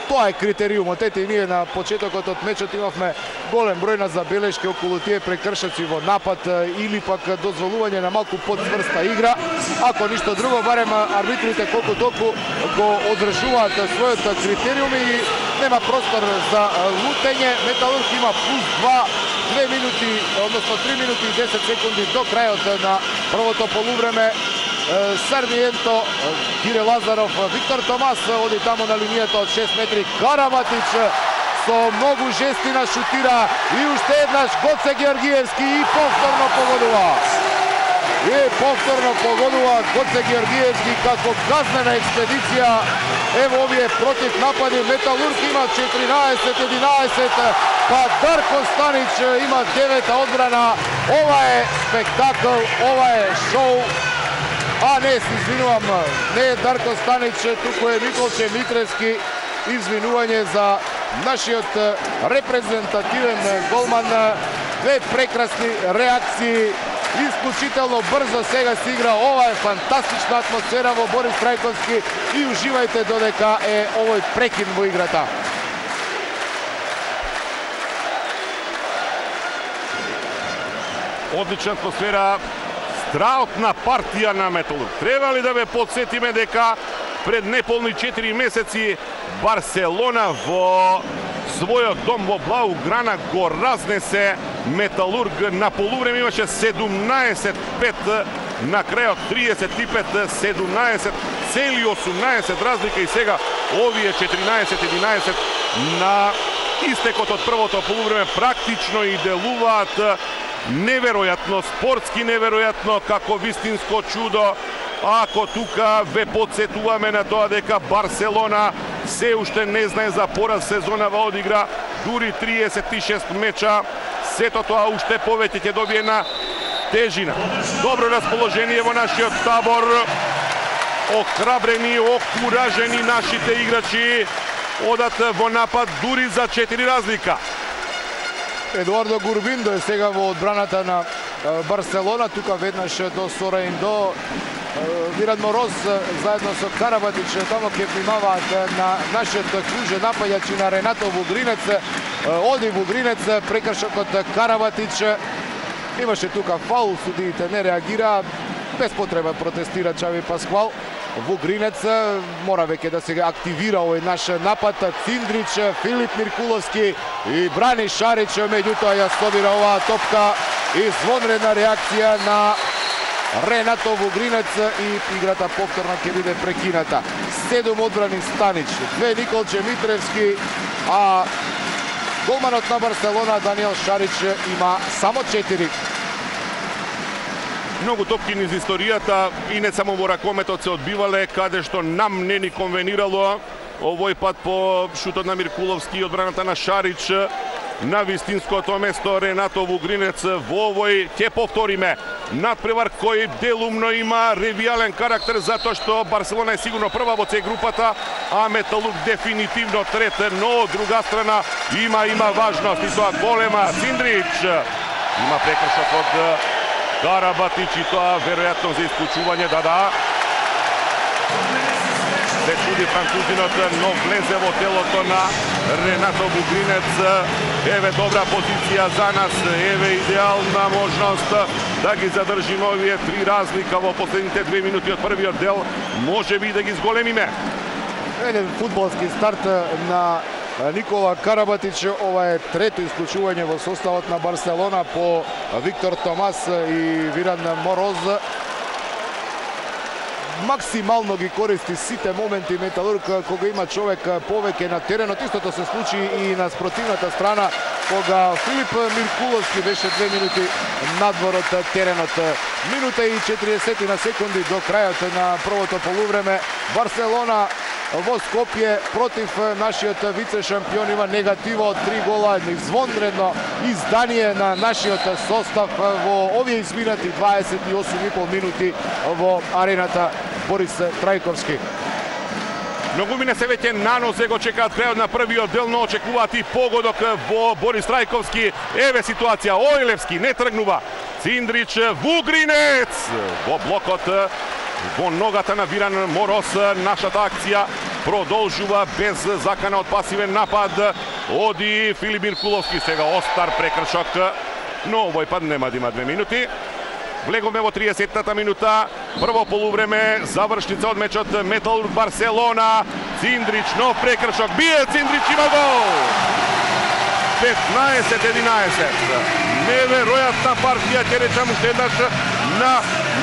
Тоа е критериумот. Ете и ние на почетокот од мечот имавме голем број на забелешки околу тие прекршаци во напад или пак дозволување на малку подцврста игра. Ако ништо друго, барем арбитрите колку толку го одржуваат својот критериум и нема простор за лутење. Металург има плюс 2 минути, односно 3 минути и 10 секунди до крајот на првото полувреме. Сармиенто, Кире Лазаров, Виктор Томас оди таму на линијата од 6 метри. Карабатич со многу жестина шутира и уште еднаш Гоце Георгиевски и повторно погодува. Гоце Георгиевски како казнена експедиција. Ево овие против напади. Металург има 14-11, па Дарко Станич има 9 одбрана. Ова е спектакл, ова е шоу. А не, се извинувам, не е Дарко Станич, туку е Николче Митревски. Извинување за нашиот репрезентативен голман. Две прекрасни реакции, исклучително брзо сега се игра. Ова е фантастична атмосфера во Борис Трајковски и уживајте додека е овој прекин во играта. Одлична атмосфера, страотна партија на Металург. Треба ли да ве подсетиме дека пред неполни 4 месеци Барселона во својот дом во Блауграна го разнесе Металург. На полувреме имаше 17-5, на крајот 35-17, цели 18 разлика и сега овие 14-11 на истекот од првото полувреме практично и делуваат неверојатно, спортски неверојатно, како вистинско чудо. Ако тука ве подсетуваме на тоа дека Барселона се уште не знае за пораз сезонава одигра дури 36 меча, сето тоа уште повеќе ќе добие на тежина. Добро расположение во нашиот табор, охрабрени, окуражени нашите играчи, одат во напад дури за 4 разлика. Едуардо Гурбиндо е сега во одбраната на Барселона, тука веднаш до Сораиндо. Миран Мороз заедно со Карабатич тамо ќе внимаваат на нашиот кружен напаѓач и на Ренато Вугринец. Оди Вугринец, прекршокот Карабатич. Имаше тука фаул, судиите не реагира. Без потреба протестира Чави Паскуал. Вугринец мора веќе да се активира овој наш напад. Циндрич, Филип Миркуловски и брани Шарич, меѓутоа ја собира оваа топка и звонредна реакција на Ренато Вугринец и играта повторно ќе биде прекината. 7 одбрани Станич, 2 Николче Митревски, а голманот на Барселона Даниел Шарич има само 4. Многу топки низ историјата и не само во ракометот се одбивале, каде што нам не ни конвенирало. Овој пат по шутот на Миркуловски и одбраната на Шарич на вистинското место Ренато Вугринец. Во овој ќе повториме надпревар кој делумно има ревијален карактер, затоа што Барселона е сигурно прва во С групата, а Металург дефинитивно трет, но од друга страна има важност и тоа голема. Циндрич има прекршок од Карабатич и тоа веројатно за исклучување, да. Се чуди французинот, но влезе во телото на Ренато Вугринец. Еве добра позиција за нас, еве идеална можност да ги задржиме овие 3 разлика во последните 2 минути од првиот дел, може би да ги зголемиме. Еден фудбалски старт на Никола Карабатич. Ова е трето исклучување во составот на Барселона по Виктор Томас и Виран Мороз. максимално ги користи сите моменти Металург кога има човек повеќе на теренот. Истото се случи и на спротивната страна кога Филип Миркуловски беше 2 минути надвор од теренот. Минута и 40 на секунди до крајот на првото полувреме. Барселона во Скопје против нашиот вице-шампион има негатива од 3 гола, извонредно издание на нашиот состав во овие изминати 28,5 минути во арената Борис Трајковски. Многумина се веќе на нозе го чекаат крајот на првиот дел, но очекуваат и погодок во Борис Трајковски. Еве ситуација, Ојлевски не тргнува. Циндрич, Вугринец во блокот, во ногата на Виран Мороз. Нашата акција продолжува без закана од пасивен напад. Оди Филип Миркуловски, сега остар прекршок, но овој пат нема да има 2 минути. Влеговме во 30-та минута, прво полувреме, завршница од мечот Металург Барселона. Циндрич, нов прекршок, бие Циндрич, има гол! 15-11. Неверојатна партија, ќе речам уште еднаш, на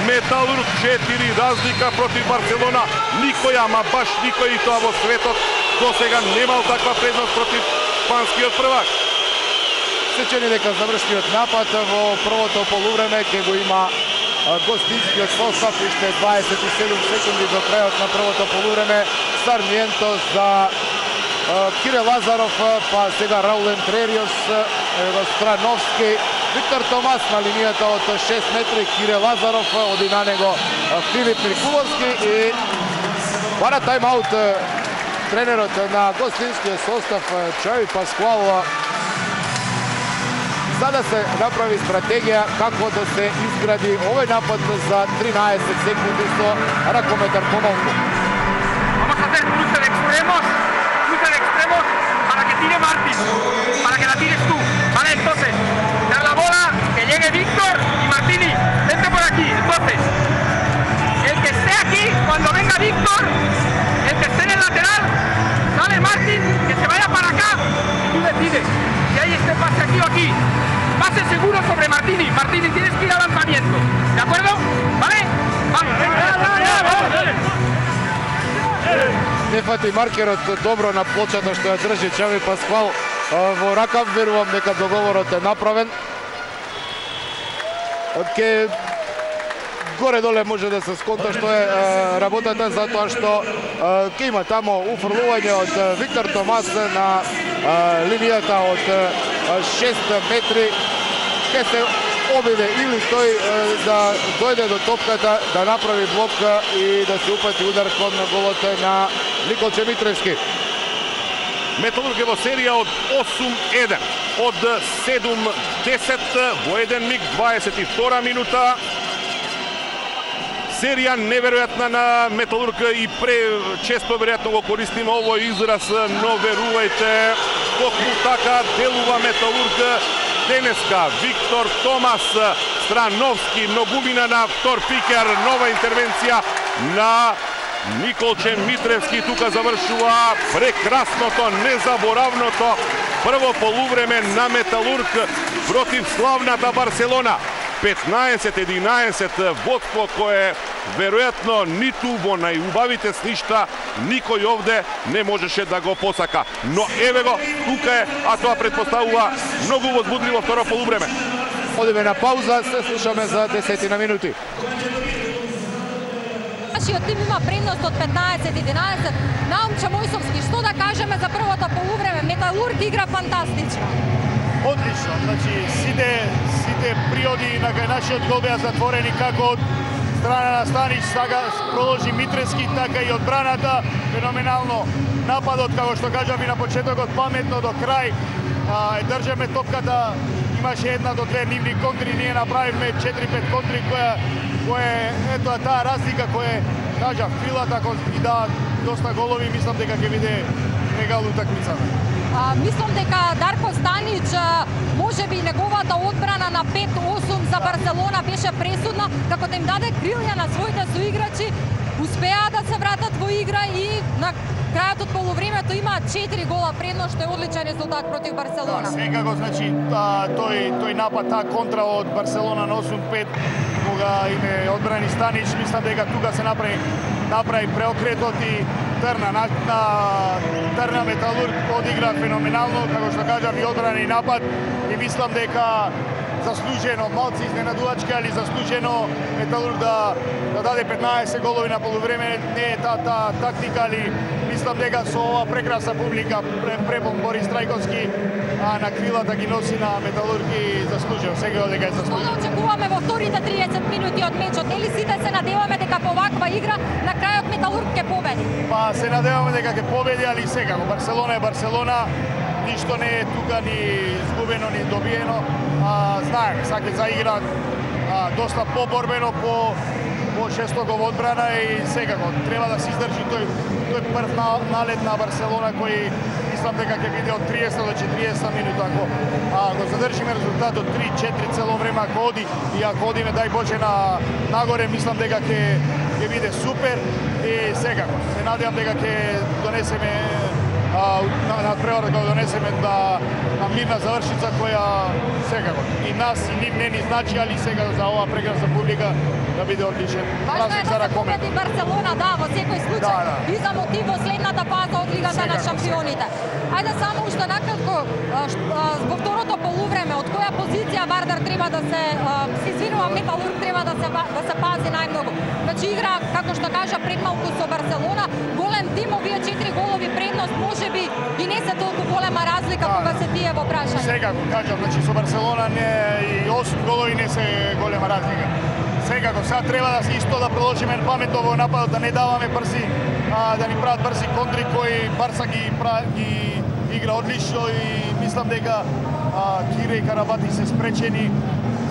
Металург. 4 разлика против Барселона. Никој, ама баш никој и тоа во светот до сега немал таква предност против шпанскиот првак. Се чини дека завршниот напад во првото полувреме ќе го има гостинскиот состав. Уште 27 секунди до крајот на првото полувреме. Сармиенто за Кирил Лазаров, па сега Раул Ентрериос, Страновски, Виктор Томас на линијата од 6 метри, Кирил Лазаров, оди на него Филип Миркуловски и бара тайм-аут тренерот на гостинскиот состав Чави Паскуал за да се направи стратегија како да се изгради овој напад за 13 секунди со ракометар помалку. Vamos a hacer cruce de extremos para que tire Martín, para que la tires tú. Vale, entonces, dar la bola, que llegue Víctor y Martini, vente por aquí. Entonces, el que esté aquí, cuando venga Víctor, el que esté en el lateral, sale Martín, que se vaya para acá, y tú decides si hay este pase aquí o aquí. Pase seguro sobre Martini. Martini, tienes que ir al lanzamiento. ¿De acuerdo? ¿Vale? Vamos, vamos. Не фати маркерот добро на плочата што ја држи Чави Паскуал во рака. Верувам дека договорот е направен. Ке горе-доле може да се сконта што е работата, затоа што ке има тамо уфрлување од Виктор Томас на линијата од 6 метри. Ке се обиде или тој да дојде до топката, да направи блок и да се упати удар кон голот на Николче Митревски. Металург е во серија од 8-1, од 7-10 во еден миг, 22 минута. Серија неверојатна на Металург и често веројатно го користиме овој израз, но верувајте, токму така делува Металург денеска. Виктор Томас, Страновски, многумина на втор пикер, нова интервенција на Николче Митревски. Тука завршува прекрасното, незаборавното прво полувреме на Металург против славната Барселона. 15-11 водство кое веројатно ниту во најубавите сништа никој овде не можеше да го посака. Но еве го, тука е, а тоа предпоставува многу возбудливо второ полувреме. Одиме на пауза, се слушаме за 10 на минути. Нашиот тим има предност од 15-11. Наумче Мојсовски, што да кажеме за првото полувреме? Металург игра фантастично. Одлично, значи сите приоди на нашиот гол беа затворени како од страна на Станич, сега продолжи Митревски, така и одбраната. Феноменално нападот, како што кажав и на почетокот, паметно до крај. Држаме топката, имаше 1 до 2 нивни контри, ние направивме 4-5 контри кое ето таа разлика која кажав филата и да доста голови, мислам дека ќе биде мегал утакмицата. Мислам дека Дарко Станич, можеби неговата одбрана на 5-8 за Барселона беше пресудна, како да им даде крилја на своите соиграчи, успеа да се вратат во игра и на крајот од полувремето има 4 гола предност, што е одличен резултат против Барселона. Секако, значи, тој напад, таа контра од Барселона на 8-5 кога име одбрани Станич, мислам дека тука се направи преокретот и Трна Металург одигра феноменално, како што кажав, и одбрана и напад, и мислам дека заслужено, малци изненадувачки, али заслужено Металург да даде 15 голови на полувреме, не е таа тактика, али мислам дека со ова прекрасна публика, препон Борис Трајковски, на крилата ги носи на Металург и заслужено, сега дека е заслужено. Што очекуваме во вторите 30 минути од мечот? Нели сите се надеваме дека по ваква игра на крајот Металург ќе победи? Па се надеваме дека ќе победи, али секако Барселона е Барселона, ништо не е тука ни изгубено ни добиено. Знаеме, саќе заигра доста поборбено, по жестоко во одбрана и секако треба да се издржи тој прв налет на Барселона кој мислам дека ќе биде од 30 до 40 минута. Ако го задржиме резултатот 3-4 цело време, ако оди и ако одиме дај Боже нагоре, мислам дека ќе биде супер и секако се надевам дека ќе донесеме на превар, да го донесеме на мирна завршица која секако и нас и нив не ни значи, али сега за оваа прекрасна публика да биде одличен празник за ракомет. Важно е да се победи Барселона, да, во секој случај. И за мотив во следната фаза од Лигата на шампионите. Ајде само уште накратко, во второто полувреме, од која позиција Вардар треба да се извинувам, Металург треба да се пази најмногу. Значи игра, како што кажа пред малку со Барселона, голем тим, овие 4 голови предност, можеби и не се толку голема разлика кога се тие во прашање. Секако кажам, значи со Барселона и 8 голови не се голема разлика. Секако, сега треба да исто да продолжиме паметно во нападот, да не даваме брзи, да ни прават брзи контри кои Барса ги игра одлично и мислам дека Кире и Карабати се спречени.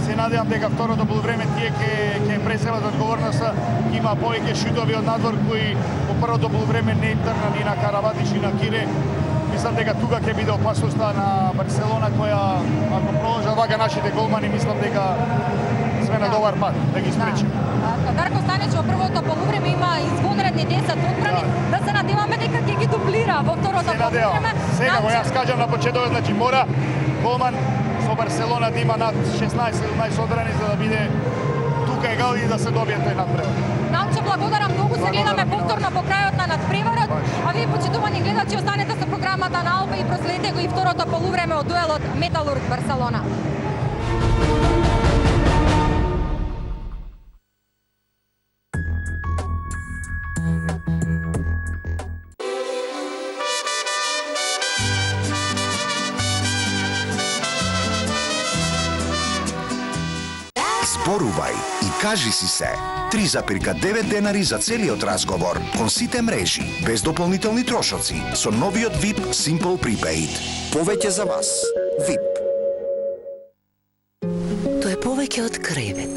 Се надевам дека второто полувреме тие ќе преземат одговорноста, има повеќе шутови од надвор кои во првото полувреме не им тргна ни на Карабатиш и на Кире. Мислам дека тука ќе биде опасноста на Барселона која ако продолжат вака нашите голмани, мислам дека сме на добар пат да ги спречиме. Дарко Станич во првото полувреме има извонредни 10 одбрани, да се надеваме дека ќе ги дублира во второто полувреме. Сега го јас кажам на почетокот, значи мора голман со Барселона да има над 16-17 одбрани за да биде тука е гал и да се добие тој надпревар. Намче, благодарам многу, се гледаме повторно по крајот на надпреварот, а вие почитувани гледачи останете со програмата на Алба и проследете го и второто полувреме од дуелот Металург Барселона. Зборувај и кажи си се. 3,9 денари за целиот разговор кон сите мрежи, без дополнителни трошоци, со новиот VIP Simple Prepaid. Повеќе за вас. VIP. Тоа е повеќе од кревет.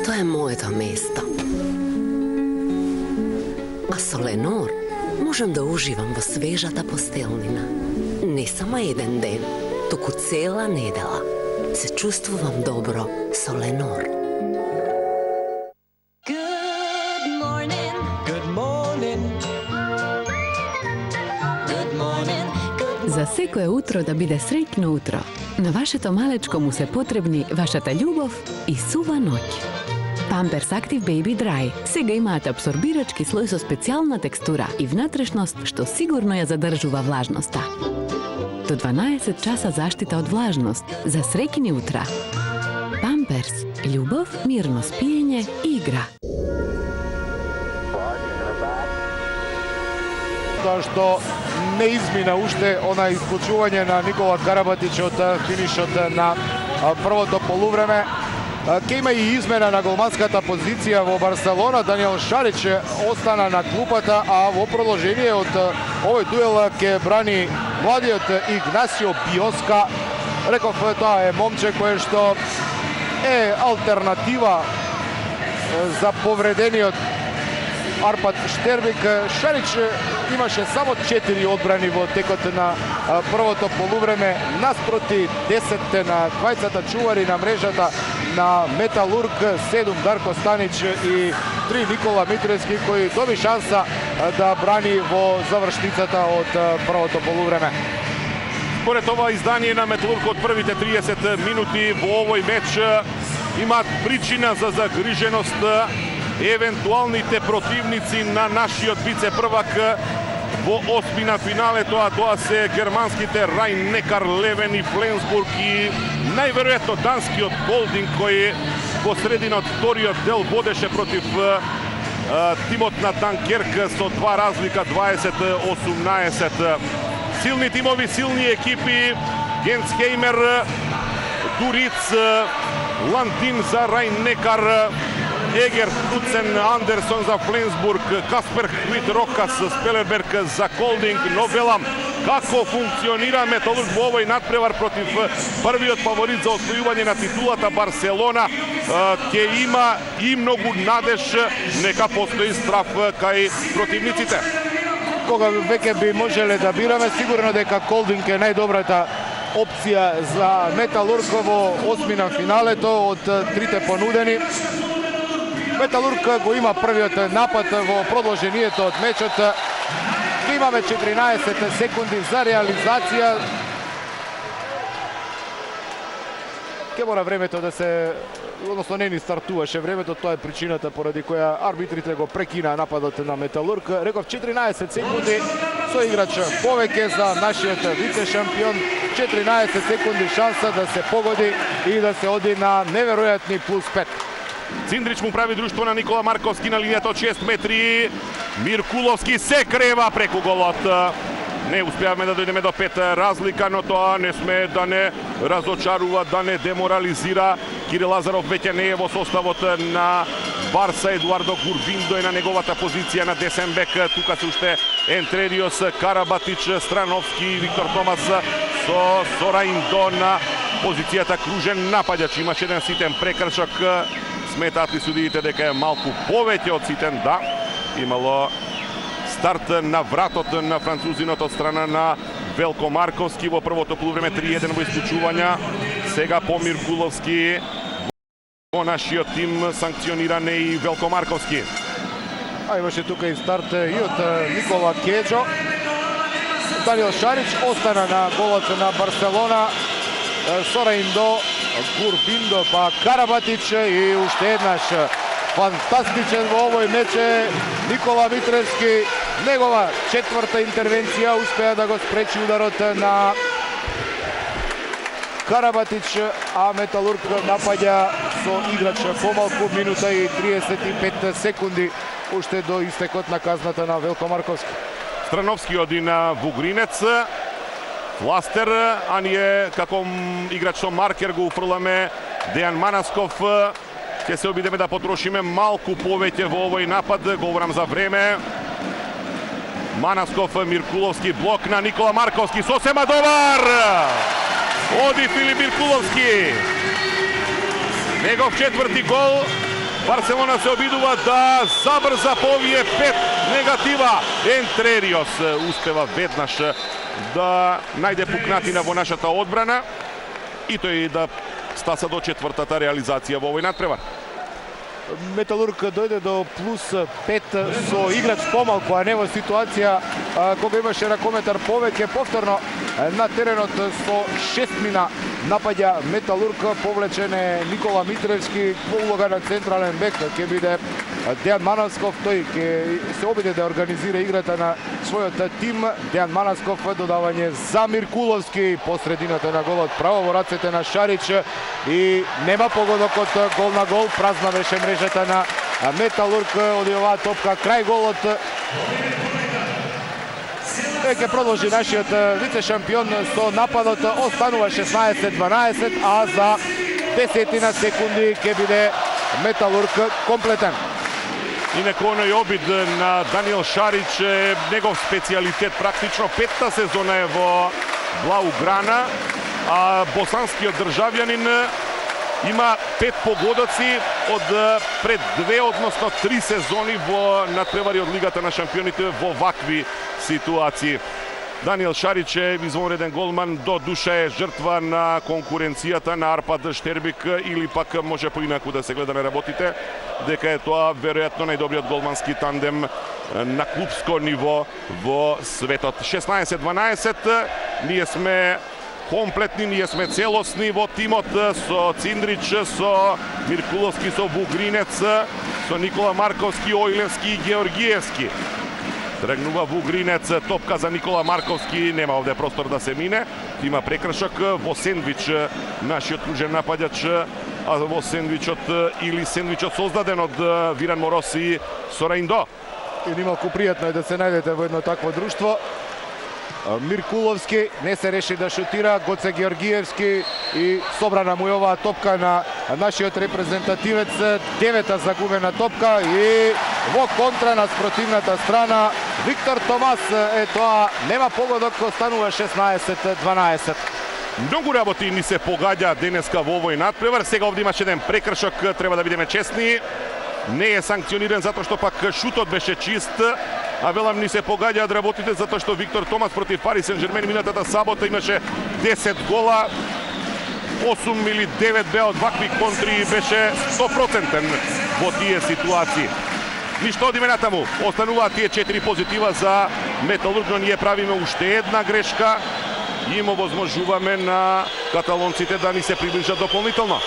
Тоа е моето место. А со Ленор можам да уживам во свежата постелнина. Не само еден ден, туку цела недела. Се чувствувам добро со Ленор. Good morning. Good morning. Good morning. За секое утро да биде среќно утро, на вашето малечко му се потребни вашата љубов и сува ноќ. Pampers Active Baby Dry сега имаат абсорбирачки слој со специјална текстура и внатрешност што сигурно ја задржува влажноста. До 12 часа заштита од влажност за среќни утра. Pampers. Љубов, мирно спиење и игра. Тоа што не измина уште она исклучување на Никола Карабатич од финишот на првото полувреме. Ке има и измена на голманската позиција во Барселона. Даниел Шарич остана на клупата, а во продолжение од овој дуел ке брани младиот Игнасио Биоска. Реков, тоа е момче кое што е алтернатива за повредениот Арпад Штербик. Шарич имаше само 4 одбрани во текот на првото полувреме, наспроти 10 на двајцата чувари на мрежата на Металург, 7 Дарко Станич и 3 Никола Митрески, кој доби шанса да брани во завршницата од првото полувреме. Според ова издание на Металург од првите 30 минути во овој меч имаат причина за загриженост евентуалните противници на нашиот вице-првак во осмина финале. Тоа се германските Райн-Некар Левен и Фленсбург и најверојатно данскиот Холдинг кој во средина од вториот дел водеше против тимот на Данкерк со 2 разлика 20-18. Силни тимови, силни екипи. Генсхеймер, Дуриц, Ландин за Райн-Некар, Егер, Куцен, Андерсон за Фленсбург, Каспер Хвит Рокас, Спелерберг за Холдинг, но велам како функционира Металург во овој надпревар против првиот фаворит за освојување на титулата Барселона. Ќе има и многу надеж, нека постои страф кај противниците. Кога веќе би можеле да бираме, сигурно дека Холдинг е најдобрата опција за Металург во осмина финалето од трите понудени. Металург го има првиот напад во продолжението од мечот. Имаме 14 секунди за реализација. Ке мора времето да се, односно не ни стартуваше времето, тоа е причината поради која арбитрите го прекина нападот на Металург. Реков 14 секунди со играч повеќе за нашиот вице-шампион. 14 секунди шанса да се погоди и да се оди на неверојатни +5. Циндрич му прави друштво на Никола Марковски на линијата од 6 метри. Миркуловски се крева преку голот. Не успеавме да дојдеме до 5 разлика, но тоа не сме да не разочарува, да не деморализира. Кирил Лазаров веќе не е во составот на Барса. Едуардо Гурбиндо е на неговата позиција на десен бек. Тука се уште Ентредиос, Карабатич, Страновски, Виктор Томас со Сораиндо на позицијата кружен напаѓач. Имаше еден ситен прекршок. Сметаат ли судиите дека е малку повеќе од ситен? Да, имало старт на вратот на французинот од страна на Велко Марковски во првото полувреме, 3-1 во исклучувања. Сега по Миркуловски во нашиот тим санкциониран е и Велко Марковски. А имаше тука и старт и од Никола Кеджо. Даниел Шарич остана на голот на Барселона. Сораиндо, Гурбиндо, па Карабатич и уште еднаш фантастичен во овој меч е Никола Митревски. Негова четврта интервенција успеа да го спречи ударот на Карабатич, а Металург напаѓа со играч помалку, минута и 35 секунди уште до истекот на казната на Велко Марковски. Страновски оди на Вугринец. Фластер, а ние како играч со маркер го уфрламе Дејан Манасков. Ќе се обидеме да потрошиме малку повеќе во овој напад. Говорам за време. Манасков, Миркуловски, блок на Никола Марковски. Сосема добар! Оди Филип Миркуловски. Негов четврти гол. Барселона се обидува да забрза по овие 5 негатива. Ентредиос успева веднаш да најде пукнатина во нашата одбрана и тој да стаса до четвртата реализација во овој надпревар. Металург дојде до +5 со играч помалку, а не во ситуација кога имаше ракометар повеќе. Повторно на теренот со 6 мина напаѓа Металург. Повлечен е Никола Митревски во улога на централен бек. Ќе биде Дејан Манасков, тој ќе се обиде да организира играта на својот тим. Дејан Манасков, додавање за Миркуловски по средината на голот, право во рацете на Шарич и нема погодок од гол на гол. Празна беше мрежата на Металург, оди оваа топка крај голот. Ќе продолжи нашиот вице-шампион со нападот. Останува 16-12, а за 10 секунди ќе биде Металург комплетен. Инаку оној обид на Даниел Шарич е негов специјалитет. Практично 5-та сезона е во Блауграна, а босанскиот државјанин има 5 погодоци од пред 2, односно 3 сезони во надпревари од Лигата на шампионите во вакви ситуации. Даниел Шарич е извонреден голман, до душа е жртва на конкуренцијата на Арпад Штербик или пак може поинаку да се гледа на работите, дека е тоа веројатно најдобриот голмански тандем на клубско ниво во светот. 16-12, ние сме комплетни, ние сме целосни во тимот со Циндрич, со Миркуловски, со Вугринец, со Никола Марковски, Оилевски и Георгиевски. Тргнува Вугринец, топка за Никола Марковски, нема овде простор да се мине. Има прекршок во сендвич нашиот кружен напаѓач, а во сендвичот или сендвичот создаден од Виран Мороз и Сораиндо. И нималку пријатно е да се најдете во едно такво друштво. Миркуловски не се реши да шутира, Гоце Георгиевски и собрана му е оваа топка на нашиот репрезентативец, девета загубена топка и во контра на спротивната страна Виктор Томас е тоа, нема погодок, останува 16-12. Многу работи ни се погаѓа денеска во овој надпревар. Сега овде имаше еден прекршок, треба да бидеме честни. Не е санкциониран затоа што пак шутот беше чист, а велам ни се погаѓаат работите затоа што Виктор Томас против Пари Сен-Жермен минатата сабота имаше 10 гола, 8 или 9 беа од вакви контри и беше 100% во тие ситуации. Ништо одиме натаму, остануваат тие 4 позитива за Металург, но ние правиме уште една грешка и им овозможуваме на каталонците да ни се приближат дополнително.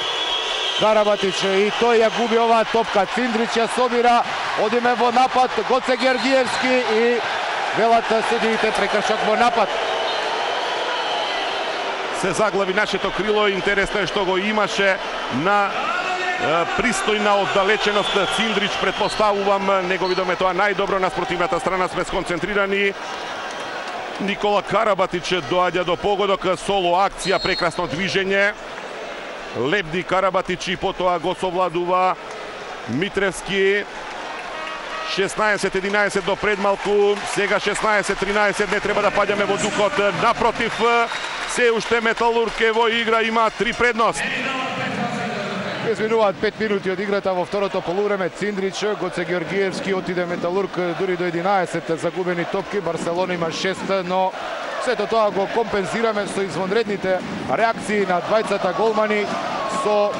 Карабатич и тој ја губи оваа топка, Циндрич ја собира, одиме во напад, Гоце Георгиевски и велат судиите прекршок во напад. Се заглави нашето крило, интересно е што го имаше на пристојна оддалеченост Циндрич, предпоставувам, не го видоме тоа најдобро, на спротивната страна сме сконцентрирани. Никола Карабатич доаѓа до погодок, соло акција, прекрасно движење. Лебди Карабатич и потоа го совладува Митревски. 16-11 до предмалку, сега 16-13, не треба да паѓаме во духот. Напротив, се уште Металург е во игра, има 3 предност. Изминуваат 5 минути од играта во второто полувреме. Циндрич, Гоце Георгиевски, отиде Металург дури до 11 загубени топки. Барселона има 6, но сето тоа го компензираме со извонредните реакции на двајцата голмани, со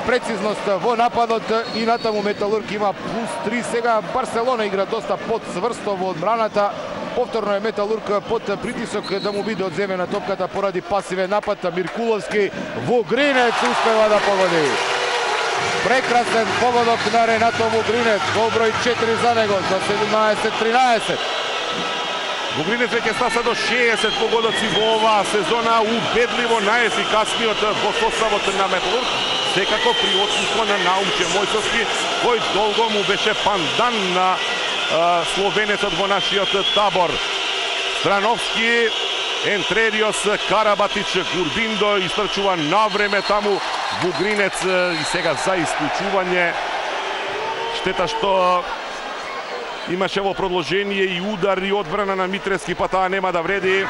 прецизност во нападот и натаму Металург има плюс 3. Сега Барселона игра доста подсврсто во одбраната. Повторно е Металург под притисок да му биде одземена топката поради пасивен напад. Миркуловски, Вугринец успева да погоди. Прекрасен погодок на Ренато Вугринец, гол број 4 за него за 17-13. Вугринец веќе стаса до 60 погодоци во оваа сезона, убедливо најефикасниот во составот на Металург, секако при отсуство на Наумче Мојсовски, кој долго му беше пандан на словенецот во нашиот табор. Страновски, Ентрериос, Карабатич, Гурбиндо истрчува навреме таму Вугринец и сега за исклучување. Штета што имаше во продолжение и удар и одбрана на Митревски, па таа нема да вреди.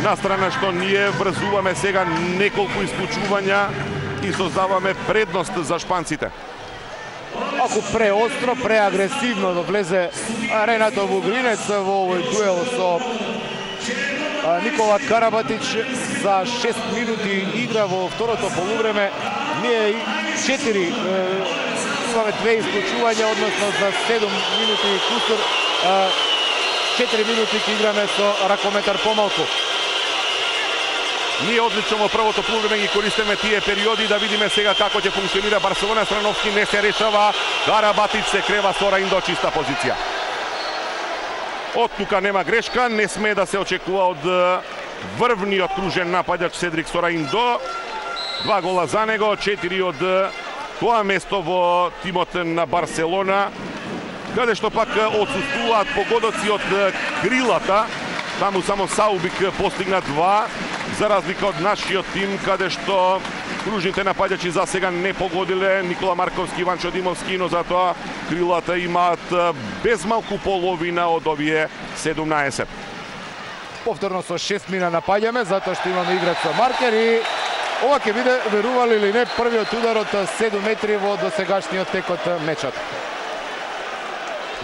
На страна што ние врзуваме сега неколку исклучувања и создаваме предност за шпанците. Ако преостро, преагресивно да влезе Ренато Вугринец во овој дуел со Никола Карабатич за 6 минути игра во второто полувреме. Ние 4 имаме 2 исклучувања, односно за 7 минути и кусур, 4 минути ќе играме со ракометар помалку. Ние одлично во првото полувреме ги користиме тие периоди, да видиме сега како ќе функционира Барселона. Страновски не се решава, Карабатич се крева со Раиндо, чиста позиција. Од тука нема грешка, не сме да се очекува од врвниот кружен напаѓач Седрик Сораиндо. 2 гола за него, 4 од тоа место во тимот на Барселона, каде што пак отсутствуваат погодоци од крилата. Таму само Саубик постигна 2, за разлика од нашиот тим, каде што кружните напаѓачи за сега не погодиле. Никола Марковски, Иванчо Димовски, но затоа крилата имаат безмалку половина од овие 17. Повторно со 6 мина напаѓаме, затоа што имаме играч со маркер и ова ќе биде, верували или не, првиот удар од 7 метри во досегашниот тек од мечот.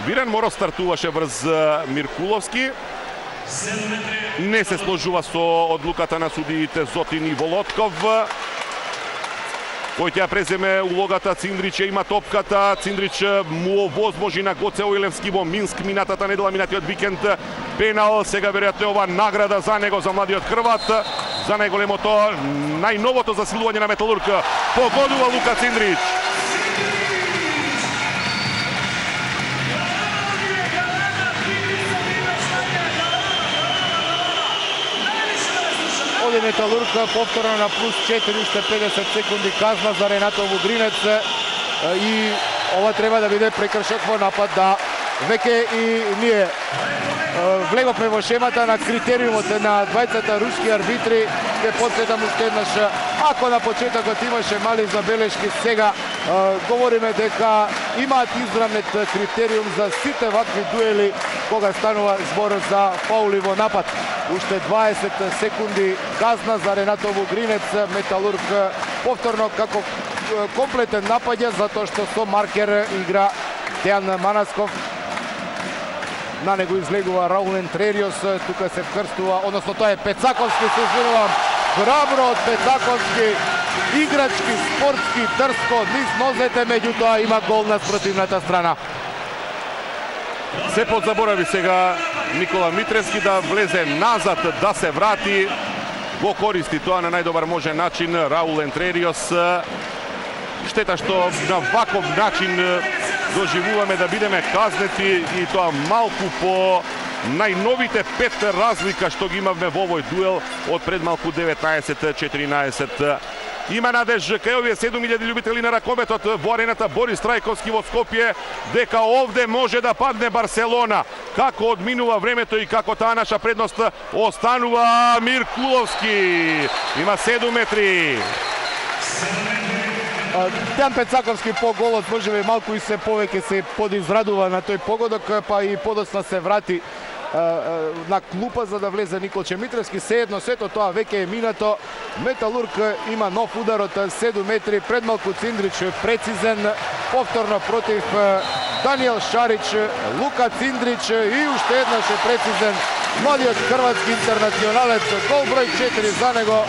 Виран Мороз стартуваше врз Миркуловски. Не се сложува со одлуката на судиите Зотин и Волотков, кој ќе преземе улогата. Циндрич има топката. Циндрич му овозможи на Гоце Оилевски во Минск минатата недела, минатиот викенд. пенал. Сега веројатно е ова награда за него, за младиот Хрват, за најголемото, најновото засилување на Металург. Погодува Лука Циндрич. Оди Металург повторно на плюс 4, уште 50 секунди казна за Ренато Вугринец и ова треба да биде прекршок во напад, да веќе и ние влеговме во шемата на критериумот на двајцата руски арбитри. Ке подсетам уште еднаш, ако на почетокот имаше мали забелешки, сега говориме дека имаат изравнет критериум за сите вакви дуели кога станува збор за фаули во напад. Уште 20 секунди казна за Ренато Вугринец. Металург повторно како комплетен напаѓа, затоа што со маркер игра Дејан Манасков. На него излегува Раул Ентрериос, тука се вкрстува, односно тоа е Пецаковски, се извинувам. Храбро од Пецаковски, играчки, спортски, дрско, низ нозете, меѓутоа има гол на спротивната страна. Се подзаборави сега Никола Митревски да влезе назад, да се врати. Го користи тоа на најдобар можен начин Раул Ентрериос. Штета што на ваков начин доживуваме да бидеме казнети и тоа малку по најновите 5 разлика што ги имавме во овој дуел од пред малку 19-14. Има надеж кај овие 7000 љубители на ракометот во арената Борис Трајковски во Скопје дека овде може да падне Барселона. Како одминува времето и како таа наша предност останува. Миркуловски има 7 метри. Дејан Пецаковски по голот можеби малку и се повеќе се подизрадува на тој погодок, па и подоцна се врати на клупа за да влезе Николче Митревски. Сеедно сето тоа веќе е минато. Металург има нов удар од 7 метри. Пред малку Циндрич прецизен. Повторно против Даниел Шарич. Лука Циндрич и уште еднаш е прецизен младиот хрватски интернационалец. Гол број 4 за него.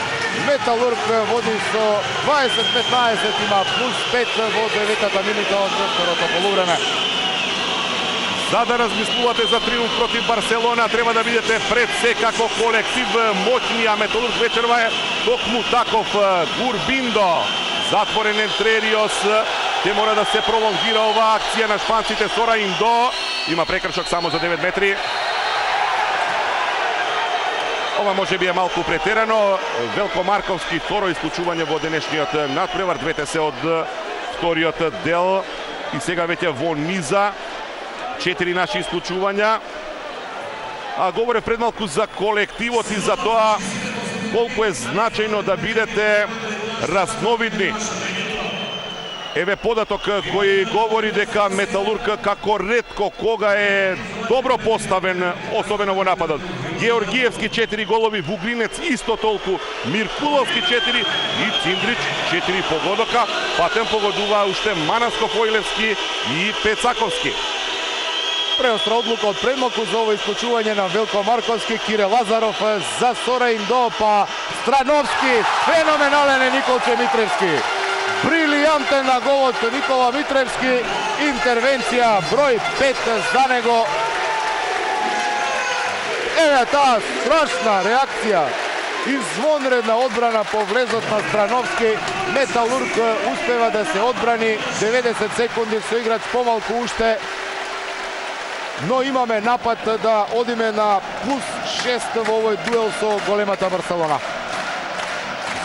Металург води со 20-15, има плюс 5 во 9-та минута од второто полувреме. За да размислувате за триумф против Барселона, треба да бидете пред се како колектив моќни, а Металург вечерва е токму таков. Гурбиндо, затворен Ентрериос, ќе мора да се пролонгира оваа акција на шпанците. Сора Индо има прекршок само за 9 метри. Ова може би е малку претерано. Велко Марковски, второ исклучување во денешниот надпревар. Двете се од вториот дел и сега веќе во низа. 4 наши исклучувања. А говорев пред малку за колективот и за тоа колку е значајно да бидете разновидни. Еве податок кој говори дека Металург како ретко кога е добро поставен, особено во нападот. Георгиевски 4 голови, Вугринец исто толку, Миркуловски 4 и Циндрич 4 погодока. Патем погодува уште Манасков, Ојлевски и Пецаковски. Преостра одлука од премалку за ово исклучување на Велко Марковски. Кире Лазаров за Сора Индо, па Страновски. Феноменален е Николче Митревски. Брилијантен на голот Никола Митревски. Интервенција број 5 за него. Еве таа страшна реакција. Извонредна одбрана по влезот на Страновски. Металург успева да се одбрани. 90 секунди со играч помалку уште. Но имаме напад да одиме на плюс 6 во овој дуел со големата Барселона.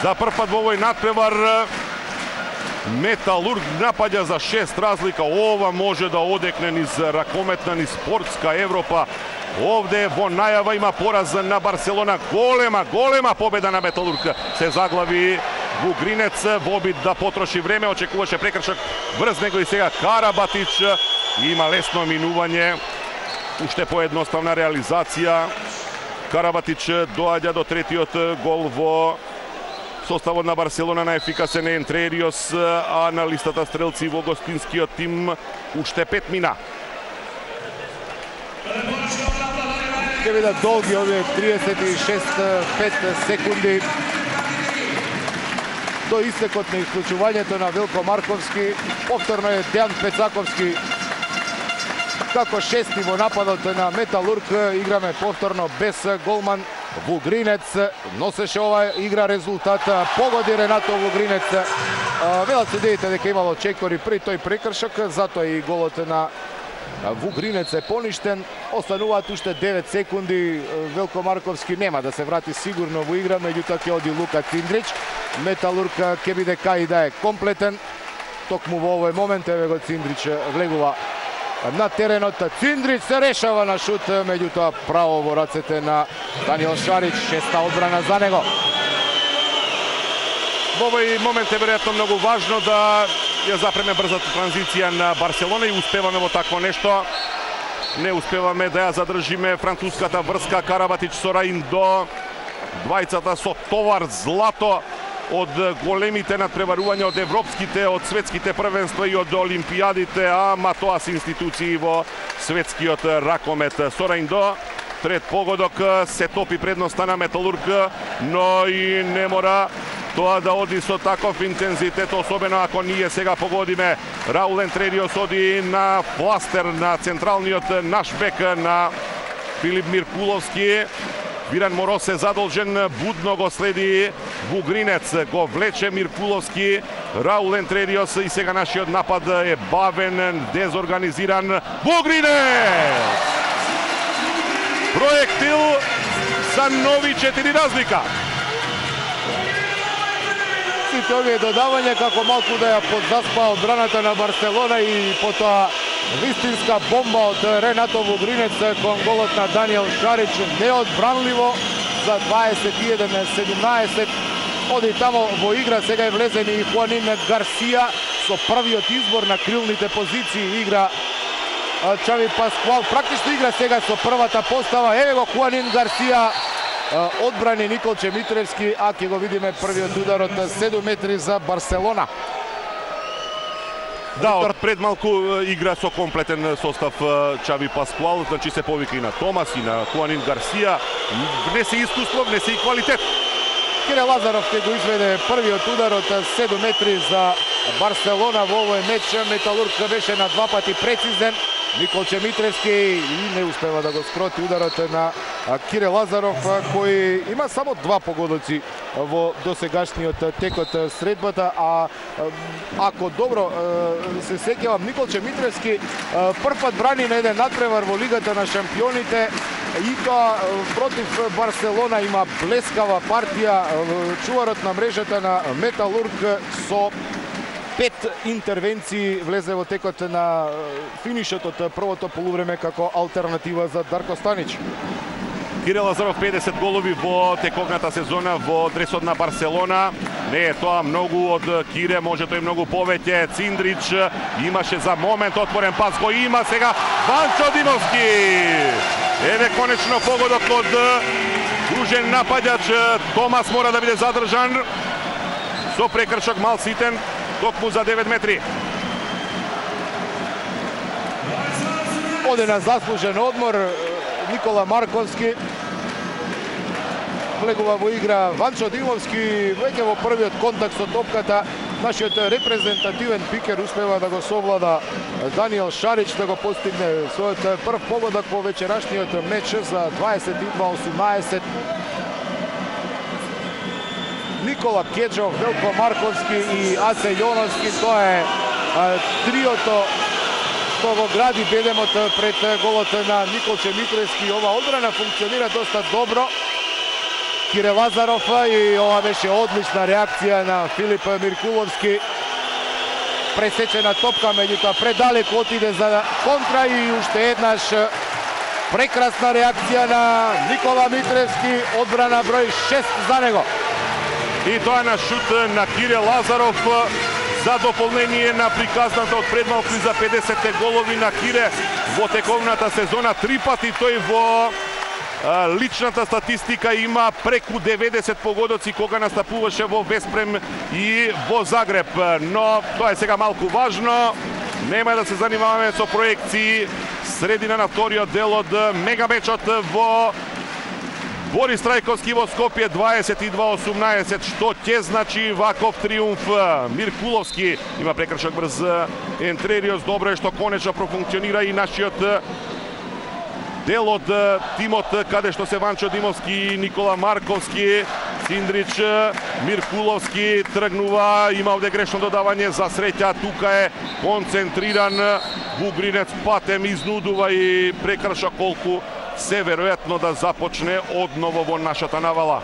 За прв пат во овој надпревар Металург напаѓа за 6 разлика. Ова може да одекне низ ракометна, низ спортска Европа. Овде во најава има пораз на Барселона. Голема победа на Металург. Се заглави Вугринец во обид да потроши време. Очекуваше прекршок врз него и сега Карабатич. Има лесно минување. Уште поедноставна реализација. Карабатич доаѓа до третиот гол во составот на Барселона на ефикасен Ентрериос, а на листата стрелци во гостинскиот тим уште 5 мина. Ќе бидат долги овие 36-5 секунди до истекот на исклучувањето на Велко Марковски. Повторно е Дејан Пецаковски Како шести во нападот на Металург играме повторно без голман. Вугринец носеше ова игра резултат, погоди Ренато Вугринец. Велат судиите дека имало чекори при тој прекршок, затоа и голот на Вугринец е поништен. Остануваат уште 9 секунди. Велко Марковски нема да се врати сигурно во игра, меѓутоа ќе оди Лука Циндрич. Металург ќе биде кај да е комплетен. Токму во овој момент еве го Циндрич влегува на теренот. Циндрич се решава на шут, меѓутоа право во рацете на Даниел Шарич, шеста одбрана за него. Во овој момент е веројатно многу важно да ја запреме брзата транзиција на Барселона и успеваме во такво нешто. Не успеваме да ја задржиме француската врска. Карабатич со Раиндо, двајцата со товар злато од големите надпреварувања од европските, од светските првенства и од олимпијадите, ама тоа се институции во светскиот ракомет. Со Раиндо, трет погодок, се топи предноста на Металург, но и не мора тоа да оди со таков интензитет, особено ако ние сега погодиме. Раул Ентредиос оди на фластер на централниот наш бек на Филип Миркуловски. Виран Мороз е задолжен, будно го следи Вугринец, го влече Миркуловски, Раул Ентредиос и сега нашиот напад е бавен, дезорганизиран. Вугринец! Проектил за нови 4 разлика. Сите овие додавања како малку да ја подзаспа одбраната на Барселона и потоа вистинска бомба од Ренато Вугринец кон голот на Даниел Шарич, неодбранливо за 21-17. Оди тамо во игра, сега е влезен и Хуанин Гарсија со првиот избор на крилните позиции. Игра Чави Паскуал, практично игра сега со првата постава. Еве го Хуанин Гарсија, одбрани Николче Митревски, а ќе го видиме првиот удар од 7 метри за Барселона. Да, од пред малку игра со комплетен состав Чави Паскуал, значи се повика и на Томас и на Хуанин Гарсија. Внесе искуство, внесе и квалитет. Кире Лазаров ќе го изведе првиот удар од 7 метри за Барселона во овој меч. Металург беше на два пати прецизен. Николче Митревски и не успева да го скроти ударот на Кире Лазаров, кој има само 2 погодоци во досегашниот тек од средбата, а ако добро се сеќавам, Николче Митревски прв пат брани на еден надпревар во Лигата на шампионите и тоа против Барселона. Има блескава партија, чуварот на мрежата на Металург со 5 интервенции влезе во текот на финишот од првото полувреме како алтернатива за Дарко Станич. Кире Лазаров 50 голови во тековната сезона во дресот на Барселона. Не е тоа многу од Кире, може тој многу повеќе. Циндрич имаше за момент отворен пас, го има сега Ванчо Димовски. Еве конечно погодок од кружен напаѓач. Томас мора да биде задржан со прекршок мал ситен, токму за 9 метри. Оде на заслужен одмор Никола Марковски. Влегува во игра Ванчо Димовски, веќе во првиот контакт со топката. Нашиот репрезентативен пикер успева да го совлада Даниел Шарич, да го постигне својот прв погодок во вечерашниот меч за 22-18. Никола Кеджов, Велко Марковски и Аце Јоновски, тоа е триото што го гради бедемот пред голот на Николче Митревски. Ова одбрана функционира доста добро. Кире Лазаров и ова беше одлична реакција на Филип Миркуловски. Пресечена топка, меѓутоа предалеку отиде за контра и уште еднаш прекрасна реакција на Никола Митревски, одбрана број 6 за него. И тоа е на шут на Кире Лазаров за дополнение на приказната од предмалку за 50 голови на Кире во тековната сезона. 3 пати тој во личната статистика има преку 90 погодоци кога настапуваше во Веспрем и во Загреб. Но тоа е сега малку важно. Нема да се занимаваме со проекции. Средина на вториот дел од мегамечот во Борис Трајковски во Скопје 22-18. Што ќе значи ваков триумф? Миркуловски има прекршок брз Ентрериос. Добро е што конечно профункционира и нашиот дел од тимот, каде што се Ванчо Димовски и Никола Марковски. Циндрич, Миркуловски тргнува, има овде грешно додавање за среќа, тука е концентриран Вугринец, патем изнудува и прекршок колку се веројатно да започне одново во нашата навала.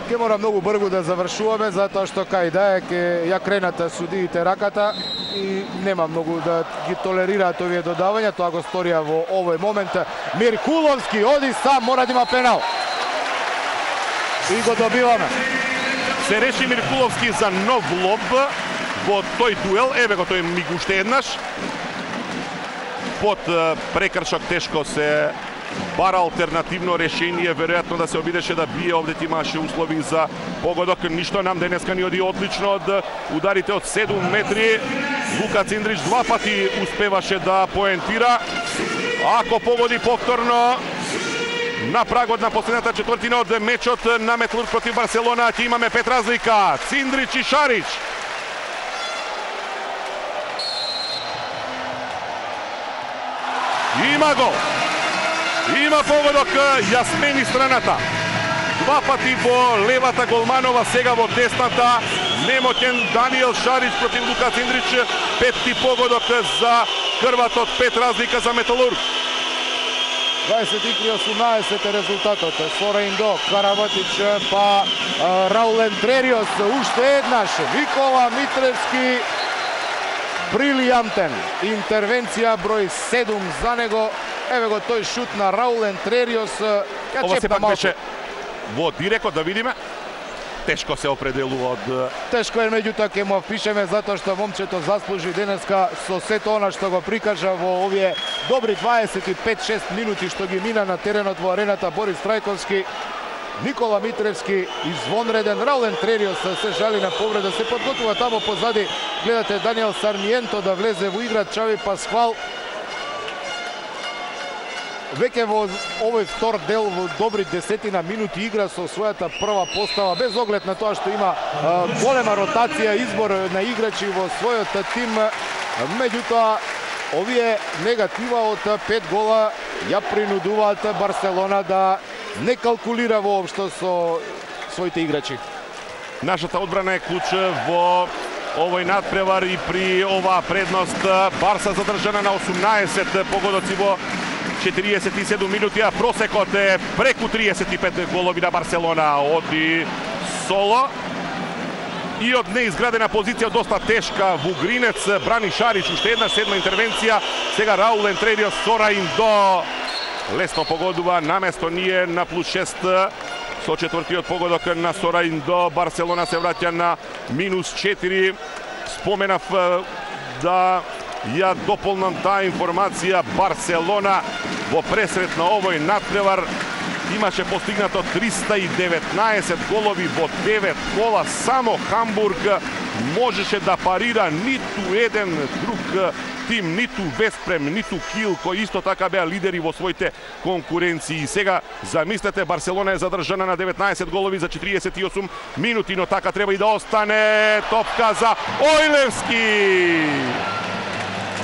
Ке мора многу брзо да завршуваме, затоа што кај да е ке ја кренат судиите раката и нема многу да ги толерираат овие додавања, тоа го сторија во овој момент. Миркуловски оди сам, мора да има пенал. И го добиваме. Се реши Миркуловски за нов лоб во тој дуел, еве го тој миг уште еднаш. Под прекршок тешко се бара алтернативно решение, веројатно да се обидеше да бие, овде имаше услови за погодок, ништо нам денеска ни оди одлично од ударите од 7 метри. Лука Циндрич два пати успеваше да поентира. Ако погоди повторно на прагот на последната четвртина од мечот на Металург против Барселона, ќе имаме 5 разлика. Циндрич и Шарич. Има гол. Има погодок, ја смени страната. Два пати во левата голманова, сега во десната. Немоќен Даниел Шарич против Лука Циндрич. Петти погодок за крватот, 5 разлика за Металург. 23-18 е резултатот. Сора Индо, Караватич, па Раул Ентрериос, уште еднаш. Никола Митревски, брилијантен. Интервенција број 7 за него. Еве го тој шут на Раул Ентрериос. Ова сепак беше во дирекот, да видиме. Тешко се определува од... Тешко е, меѓутоа ќе му впишеме затоа што момчето заслужи денеска со сето она што го прикажа во овие добри 25-6 минути што ги мина на теренот во арената. Борис Трајковски, Никола Митревски, извонреден. Раул Ентрериос се жали на повреда, се подготвува тамо позади. Гледате Даниел Сармиенто да влезе во игра, Чави Пасхвал. Веќе во овој втор дел во добри 10 минути игра со својата прва постава, без оглед на тоа што има голема ротација, избор на играчи во својот тим. Меѓутоа, овие негатива од 5 гола ја принудуваат Барселона да не калкулира воопшто со своите играчи. Нашата одбрана е клуч во овој надпревар и при оваа предност. Барса задржана на 18 погодоци во 47 минути, а просекот е преку 35 голови на Барселона. Оди Соло и од неизградена позиција, доста тешка. Вугринец брани Шарич, уште една седма интервенција. Сега Раул Ентрериос, Сора Индо лесно погодува, наместо ние на плюс 6 со четвртиот погодок на Сора Индо. Барселона се враќа на минус 4. Споменав да ја дополнам таа информација. Барселона во пресрет на овој надпревар имаше постигнато 319 голови во 9 кола. Само Хамбург можеше да парира, ниту еден друг тим, ниту Веспрем, ниту Кил, кои исто така беа лидери во своите конкуренции. Сега замислете, Барселона е задржана на 19 голови за 48 минути, но така треба и да остане. Топка за Ојлевски.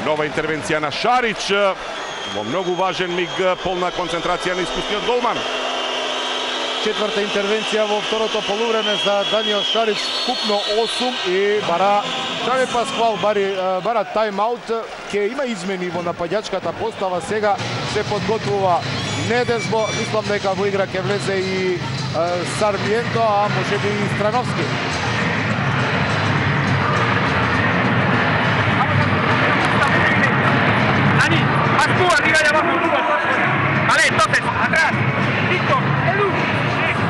Нова интервенција на Шарич во многу важен миг, полна концентрација на искусниот голман. Четврта интервенција во второто полувреме за Даниел Шарич, купно 8 и бара Чави Пасхвал бара тайм-аут. Ке има измени во нападјачката постава, сега се подготвува Недезбо, мислам дека во игра ќе влезе и Сармиенто, а можеби и Страновски. Dani, vas tú, arriba y abajo, tú. Vale, entonces, atrás. Víctor, Edu,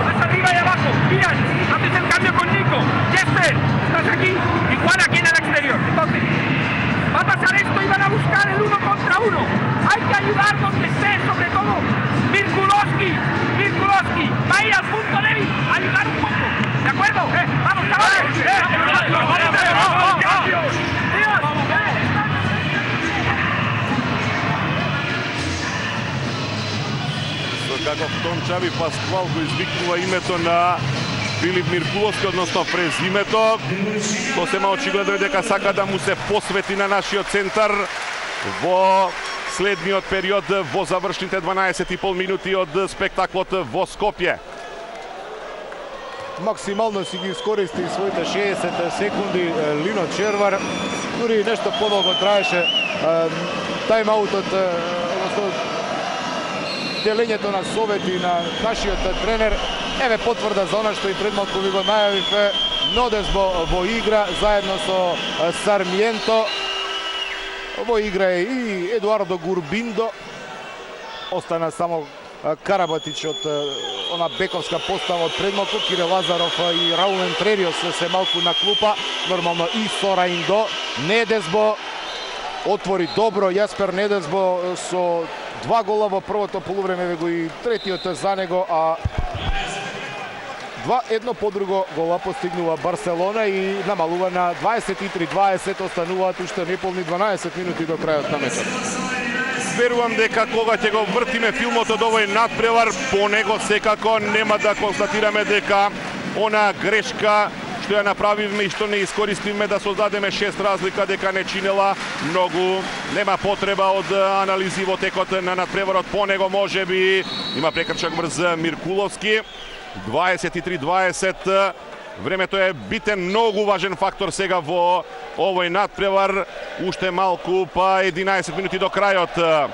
vas arriba y abajo. Miran, haces el cambio con Nico. Jesper, estás aquí. Y Juan aquí en el exterior. Entonces, va a pasar esto y van a buscar el 1 contra 1. Hay que ayudar donde esté, sobre todo. Mirkulowski, va a ir al punto débil, a ayudar un poco. ¿De acuerdo? Vamos, chavales. каков Тончави Пасквал го извикнува името на Филип Миркуловски, односно презимето. Сосема очигледно е дека сака да му се посвети на нашиот центар во следниот период, во завршните 12,5 минути од спектаклот во Скопје. Максимално си ги искористи своите 60 секунди Лино Червар. Дури нешто подолго траеше тајмаутот, односно делењето на совети на нашиот тренер. Еве потврда за она што и предмалку ви го најавив. Нодезбо во игра заедно со Сармиенто. Во игра е и Едуардо Гурбиндо. Остана само Карабатич од она бековска постава од предмалку. Кире Лазаров и Раумен Трериос се малку на клупа. Нормално и Сораиндо. Недезбо отвори добро. Јаспер Недезбо со 2 гола во првото полувреме, го и третиот за него, а 2-1 по друго гола постигнува Барселона и намалува на 23-20, остануваат уште неполни 12 минути до крајот на мечот. Верувам дека кога ќе го вртиме филмот од овој надпревар, по него секако нема да констатираме дека она грешка што ја направивме и што не искористивме да создадеме 6 разлика, дека не чинела многу. Нема потреба од анализи во текот на надпреварот, по него можеби има прекршок врз Миркуловски. 23-20. Времето е битен, многу важен фактор сега во овој надпревар. Уште малку, па 11 минути до крајот.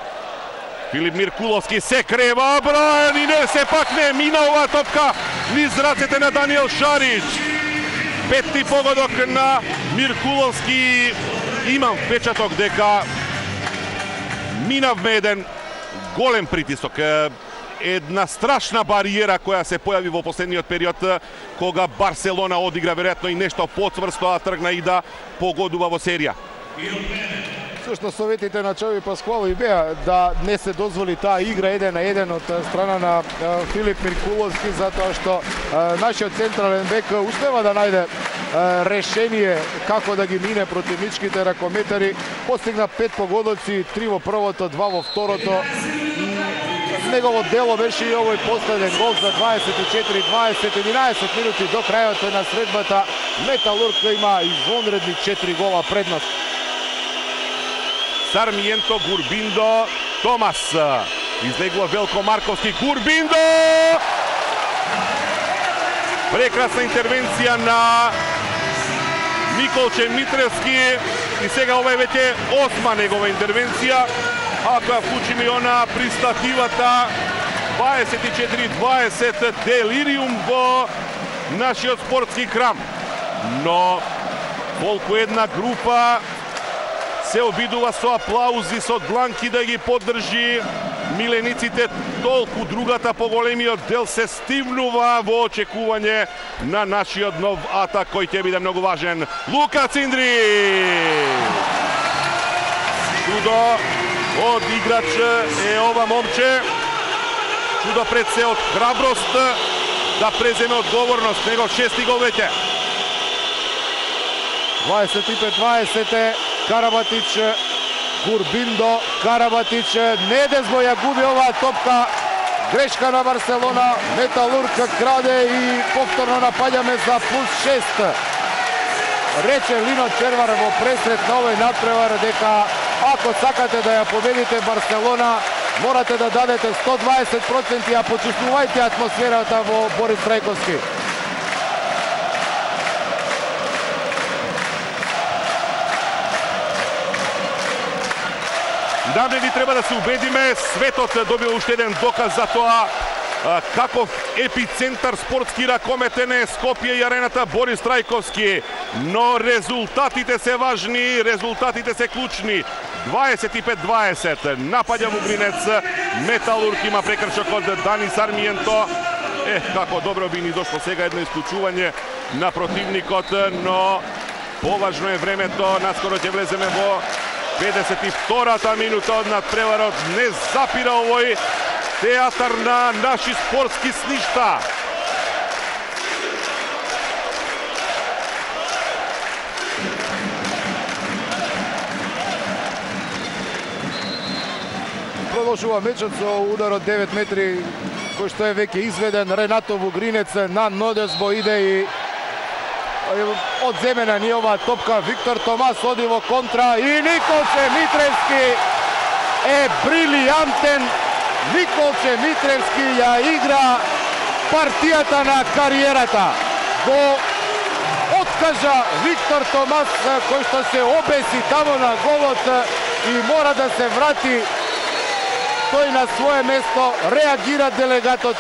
Филип Миркуловски се крева, Брајан и не, сепак не, мина оваа топка низ рацете на Даниел Шарич. Петти погодок на Миркуловски. Имам впечаток дека минавме еден голем притисок. Една страшна бариера која се појави во последниот период, кога Барселона одигра веројатно и нешто потврсто, а тргна и да погодува во серија. Сушто советите на Чави Пасквал и беа да не се дозволи таа игра 1-1 од страна на Филип Миркуловски, затоа што нашиот централен бек успева да најде решение како да ги мине противничките ракометари. Постигна 5 погодоци, 3 во првото, 2 во второто. Негово дело беше и овој последен гол за 24-20, 11 минути до крајот на средбата. Металург има извонредни 4 гола предност. Сармиенто, Гурбиндо, Томас. Излегува Велко Марковски, Гурбиндо! Прекрасна интервенција на Николче Митревски. И сега ова е веќе 8-ма негова интервенција. Ако ја вклучиме она пристативата, 24-20, делириум во нашиот спортски храм. Но колку една група се обидува со аплаузи, со дланки да ги поддржи милениците, толку другата поголемиот дел се стивнува во очекување на нашиот нов атак кој ќе биде многу важен. Лука Циндри! Чудо од играч е ова момче. Чудо пред се од храброст да преземе одговорност. Него 6 гол веќе. 25-20, Карабатич, Гурбиндо, Карабатич, Недезбо ја губи оваа топка. Грешка на Барселона, Металург краде и повторно напаѓаме за +6. Рече Лино Червар во пресред на овој надпревар дека ако сакате да ја победите Барселона, морате да дадете 120%, а почувствувајте атмосферата во Борис Трајковски. Давне ви треба да се убедиме, светот добива уште еден доказ за тоа каков епицентар спортски ракометен е Скопје и арената Борис Трајковски. Но резултатите се важни, резултатите се клучни. 25-20, напаѓа Вугринец, Металург има прекршок од Дани Сармиенто. Како добро би ни дошло сега едно исклучување на противникот, но поважно е времето, наскоро ќе влеземе во 52-та минута од надпреварот. Не запира овој театар на наши спортски сништа. Продолжува мечот со удар од 9 метри. кој што е веќе изведен. Ренато Вугринец на нодесбо иде и одземена ни оваа топка. Виктор Томас оди во контра и Николче Митревски е брилијантен. Николче Митревски ја игра партијата на кариерата. Го откажа Виктор Томас кој што се обеси тамо на голот и мора да се врати тој на свое место. Реагира делегатот.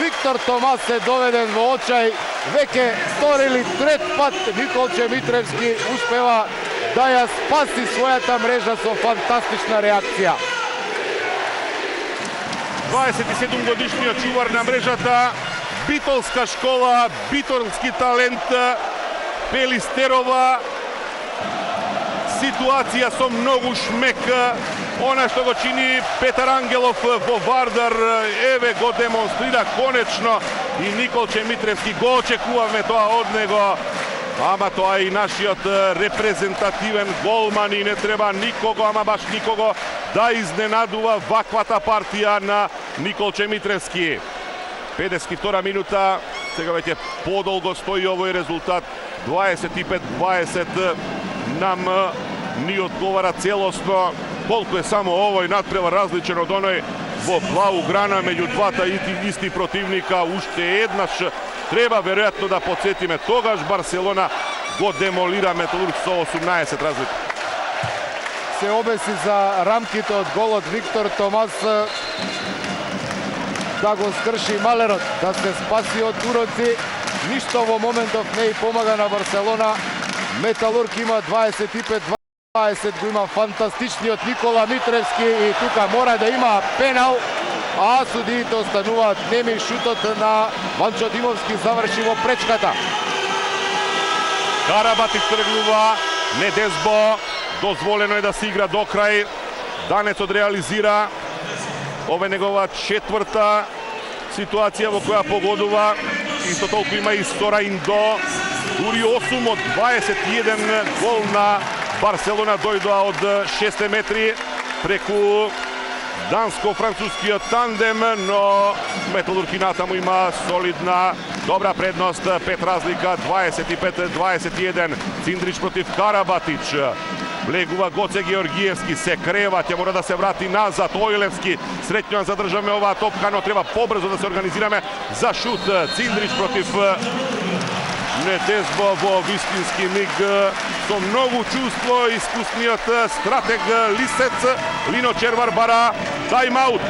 Виктор Томас е доведен во очај. Веќе сторили трет пат Николче Митревски успева да ја спаси својата мрежа со фантастична реакција. 27 годишниот чувар на мрежата, битолска школа, битолски талент, Пелистерова. Ситуација со многу шмек, она што го чини Петар Ангелов во Вардар, еве го демонстрира конечно и Николче Митревски, го очекуваме тоа од него. Ама тоа е и нашиот репрезентативен голман и не треба никого, ама баш никого да изненадува ваквата партија на Николче Митревски. 52 минута, сега веќе подолго стои овој резултат. 25-20 нам ни одговара целосно. Колку е само овој надпревар различен од оној во Блауграна меѓу двата исти противника. Уште еднаш треба веројатно да подсетиме, тогаш Барселона го демолира Металург со 18 разлика. Се обеси за рамките од голот Виктор Томас да го скрши малерот, да се спаси од уроци. Ништо во моментов не и помага на Барселона. Металург има 25-20, го има фантастичниот Никола Митревски и тука мора да има пенал, а судиите остануваат неми. Шутот на Ванчо Димовски заврши во пречката. Карабатич тргнува, Недезбо, дозволено е да се игра до крај. Данец одреализира. Ова е негова четврта ситуација во која погодува. Исто толку има и Сора Индо. Дури 8 од 21 гол на Барселона дојдоа од 6 метри преку данско-францускиот тандем, но Металург и натаму има солидна, добра предност, 5 разлика, 25-21. Циндрич против Карабатич. Влегува Гоце Георгиевски, се крева, ќе мора да се врати назад. Ојлевски, среќно задржаме оваа топка, но треба побрзо да се организираме за шут. Циндрич против Недезбо во вистински миг, со многу чувство, искусниот стратег Лисец. Лино Червар бара тайм-аут.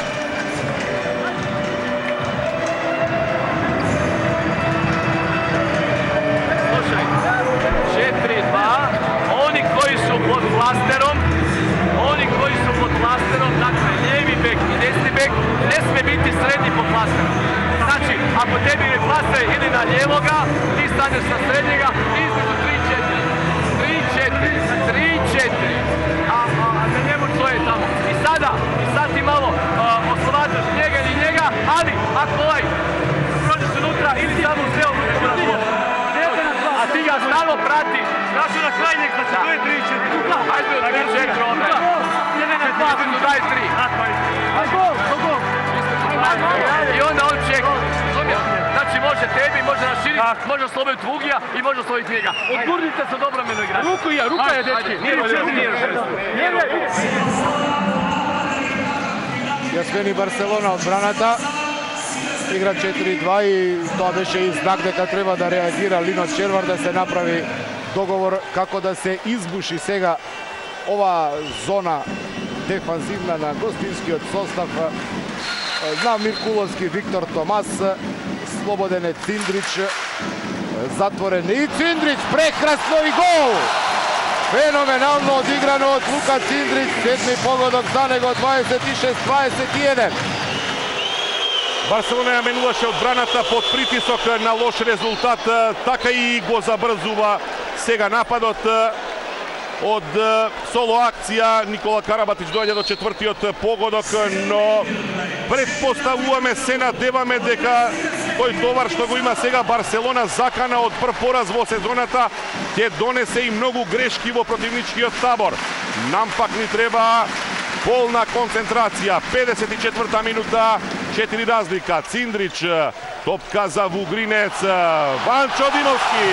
Слушај, 4-2, они кои су под фластером, dakle, lijevi bek i desni bek, ne sme biti srednji pod flasterom. Znači, ako tebi je flaster ili na lijevoga, ti staneš sa srednjega i između 3-4. A za njemu to je tamo. I sad ti malo oslobađaš njega ili njega, ali ako ovaj prođeš unutra ili samo sve unutra razloži. A ti ga stalno pratiš. Znači na krajnjeg, znači to je 3-4. Ajde, da ga čekaj onda. Između daj 3. I onda on čeka. Znači može tebi, može naširiti, može osloboditi Vugija i može osloboditi njega. Odgurnite se dobro meno igrati. Ruka je, dečki. Ја Барселона од браната. Игра 4-2 и тоа беше и знак дека треба да реагира Лино Червар, да се направи договор како да се избуши сега ова зона дефанзивна на гостинскиот состав. На Миркуловски Виктор Томас, слободен е Циндрич, затворен и Циндрич, прекрасно и гол! Феноменално одиграно од Лука Циндрич, седми погодок за него, 26-21. Барселона ја менуваше одбраната под притисок на лош резултат, така и го забрзува сега нападот. Од соло акција Никола Карабатич доаѓа до четвртиот погодок, но предпоставуваме, се надеваме дека тој товар што го има сега Барселона закана од прв пораз во сезоната ќе донесе и многу грешки во противничкиот табор. Нам пак ни треба полна концентрација. 54-та минута, 4 razlika. Cindrić, topka za Vugrinec, Vančo Dimovski.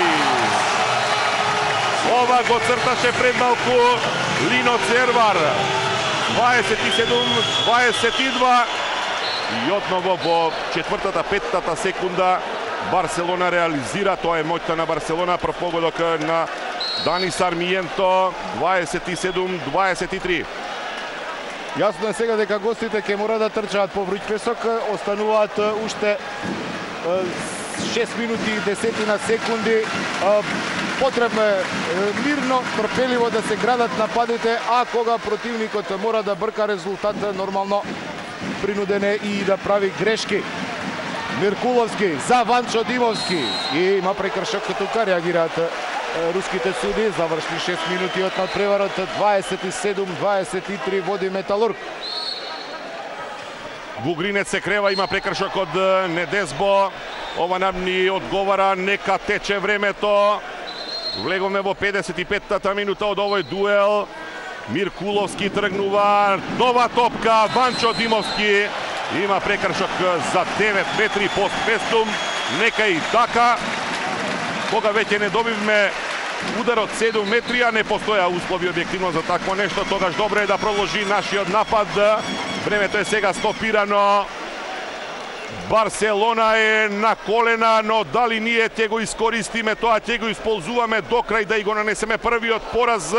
Ova го crtaše pred malku Lino Cervar. 27-22. I odnovo vo четвртата, петтата секунда Барселона реализира. Тоа е моќта на Барселона. Пропогодок на Дани Сармиенто. 27-23. Јасно е сега дека гостите ќе мора да трчаат по вруќ песок, остануваат уште 6 минути и 10 секунди. Потребно е мирно, трпеливо да се градат нападите, а кога противникот мора да брка резултат, нормално принуден е и да прави грешки. Миркуловски за Ванчо Димовски и има прекршок, тука реагираат руските суди. Завршни 6 минути од надпреварот, 27-23 води Металург. Вугринец се крева, има прекршок од Недезбо. Ова нам ни одговара, нека тече времето. Влеговме во 55-та минута од овој дуел. Миркуловски тргнува, нова топка, Ванчо Димовски има прекршок за 9 метри постфестум. Нека и така, кога веќе не добивме удар од 7 метри, а не постоја услови објективно за такво нешто, тогаш добро е да продолжи нашиот напад. Времето е сега стопирано. Барселона е на колена, но дали ние ќе го искористиме тоа, ќе го исползуваме до крај да и го нанесеме првиот пораз,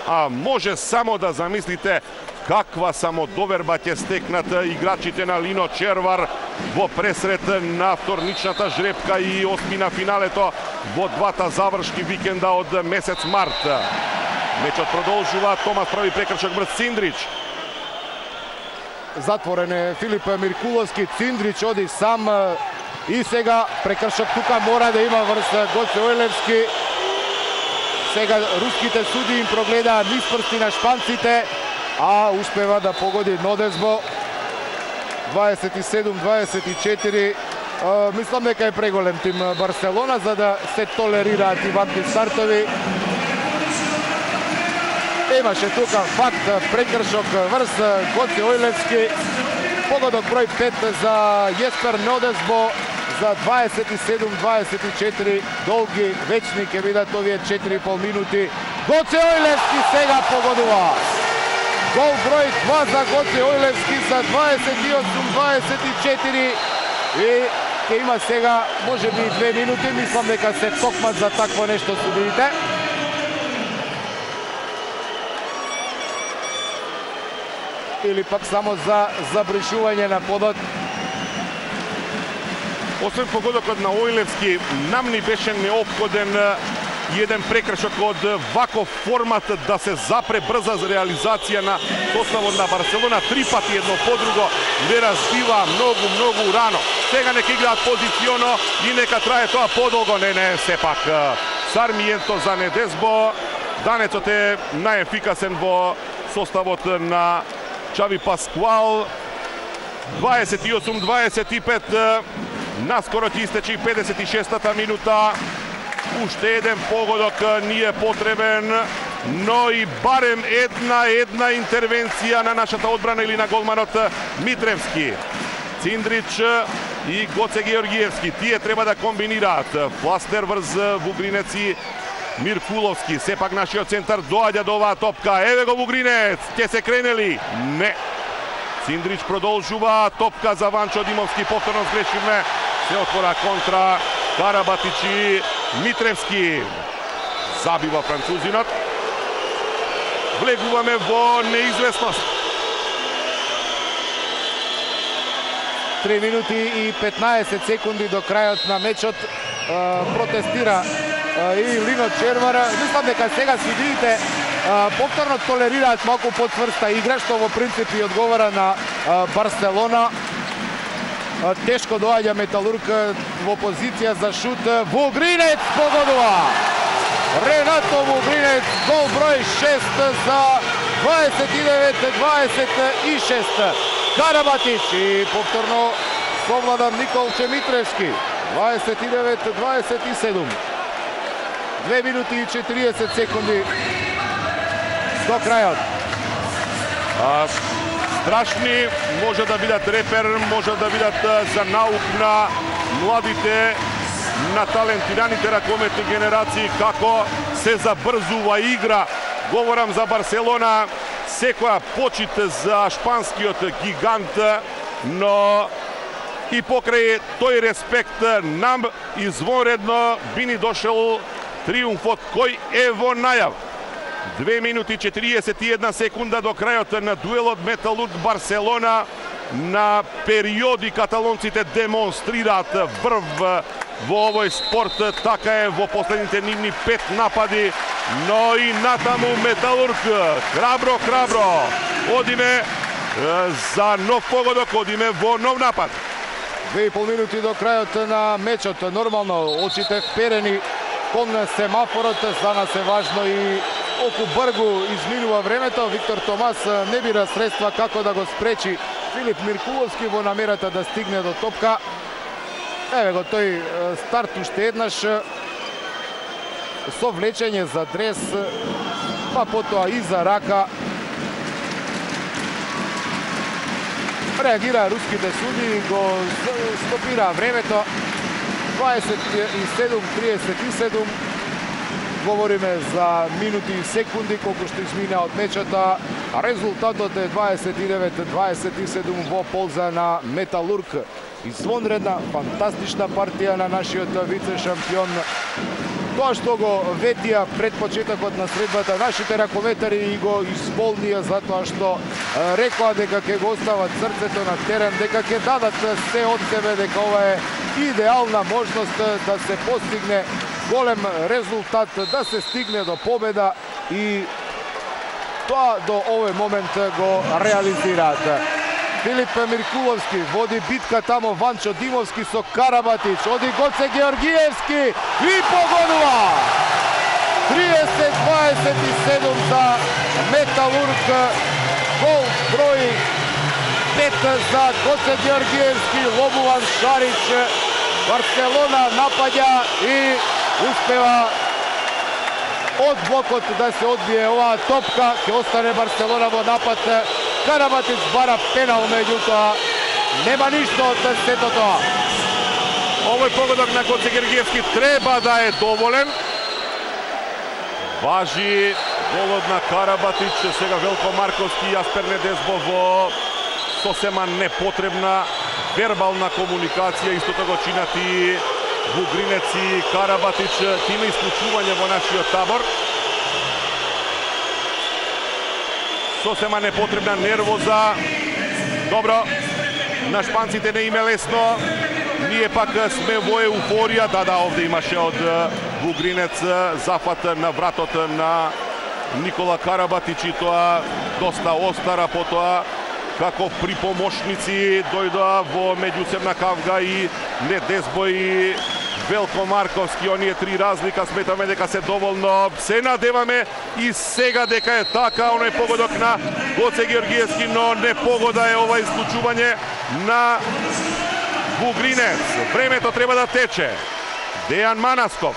а може само да замислите каква самодоверба ќе стекнат играчите на Лино Червар во пресред на вторничната жребка и осмина финалето во двата завршни викенда од месец март. Мечот продолжува, Томас прави прекршок врз Циндрич. Затворен е Филип Миркуловски, Циндрич оди сам и сега прекршок тука мора да има врз Гоце Ојлевски. Сега руските суди им прогледаат низ прсти на шпанците, а успева да погоди Нодезбо. 27-24. Мислам дека е преголем тим Барселона за да се толерираат и вакви стартови. Имаше тука факт прекршок врз Гоце Ојлевски. Погодок број 5 за Јеспер Нодезбо за 27-24. Долги, вечни ќе бидат овие 4,5 минути. Гоце Ојлевски сега погодува. Гол број 2 за Гоце Ојлевски за 28-24. И ќе има сега можеби 2 минути. Мислам дека се токмат за такво нешто судиите. Или пак само за забришување на подот. Освен погодокот на Ојлевски, нам ни беше неопходен еден прекршок од ваков формат да се запре брза реализација на составот на Барселона. 3 пати едно по друго не разбива многу рано. Сега нека играат позиционо и нека трае тоа подолго. Не, сепак Сармиенто за Недезбо. Данецот е најефикасен во составот на Чави Паскуал. 28-25. Наскоро ќе истече и 56-та минута. Уште еден погодок ни е потребен, но и барем една интервенција на нашата одбрана или на голманот Митревски. Циндрич и Гоце Георгиевски, тие треба да комбинираат. Фластер врз Вугринец и Миркуловски. Сепак нашиот центар доаѓа до оваа топка. Еве го Вугринец, ќе се кренели? Не. Циндрич продолжува, топка за Ванчо Димовски, повторно сгрешивме. Се отвора контра, Карабатич и Митревски. Забива французинот. Влегуваме во неизвестност. 3 минути и 15 секунди до крајот на мечот. Протестира и Лино Червар. Мислам дека сега судиите повторно толерираат малку потврста игра, што во принцип и одговара на Барселона. Тешко доаѓа Металург во позиција за шут. Вугринец погодува! Ренато Вугринец, гол број 6 за 29-26. Карабатич и повторно совладан Николче Митревски. 29-27. 2 минути и 40 секунди до крајот. страшни, може да бидат репер, може да бидат за наук на младите, на талентираните ракометни генерации, како се забрзува игра. Говорам за Барселона, секоја почит за шпанскиот гигант, но и покрај тој респект нам извонредно би ни дошел триумфот кој е во најав. 2 минути 41 секунда до крајот на дуелот Металург Барселона. На периоди каталонците демонстрираат врв во овој спорт, така е во последните нивни 5 напади, но и натаму Металург храбро одиме за нов погодок, одиме во нов напад. 2,5 минути до крајот на мечот. Нормално, очите вперени кон семафорот. За нас е важно и оку бргу изминува времето. Виктор Томас не бира средства како да го спречи Филип Миркуловски во намерата да стигне до топка. Еве го тој старт уште еднаш со влечење за дрес, па потоа и за рака. Реагира руските суди, го стопира времето. 27:37. Говориме за минути и секунди колку што измина од мечата. Резултатот е 29-27 во полза на Металург. Извонредна, фантастична партија на нашиот вице-шампион. Тоа што го ветија пред почетокот на средбата нашите ракометари и го исполнија затоа што рекоа дека ќе го остават срцето на терен, дека ќе дадат се од себе, дека ова е идеална можност да се постигне голем резултат, да се стигне до победа и тоа до овој момент го реализираат. Филип Миркуловски води битка тамо, Ванчо Димовски со Карабатич, оди Гоце Георгиевски и погодува! 30-27 за Металург, гол број 5 за Гоце Георгиевски, Лобуван Шарич. Барселона напаѓа и успева од блокот да се одбие оваа топка. Ќе остане Барселона во напад. Карабатич бара пенал, меѓутоа нема ништо од сето тоа. Овој погодок на Гоце Георгиевски треба да е доволен. Важи голот на Карабатич, сега Велко Марковски и Јаспер Недезбо во сосема непотребна вербална комуникација. Истото го чинат и Вугринец и Карабатич, тиме исклучување во нашиот табор. Сосема непотребна нервоза. Добро, на шпанците не име лесно. Ние пак сме во еуфорија. Да, овде имаше од Вугринец зафат на вратот на Никола Карабатич и тоа доста остара. Потоа како припомошници дојдоа во меѓусебна кавга и Недезбо и Велко Марковски. Оние три разлика сметаме дека се доволно. Се надеваме и сега дека е така оној погодок на Гоце Георгиевски, но не погода е ова исклучување на Вугринец. Времето треба да тече. Дејан Манасков.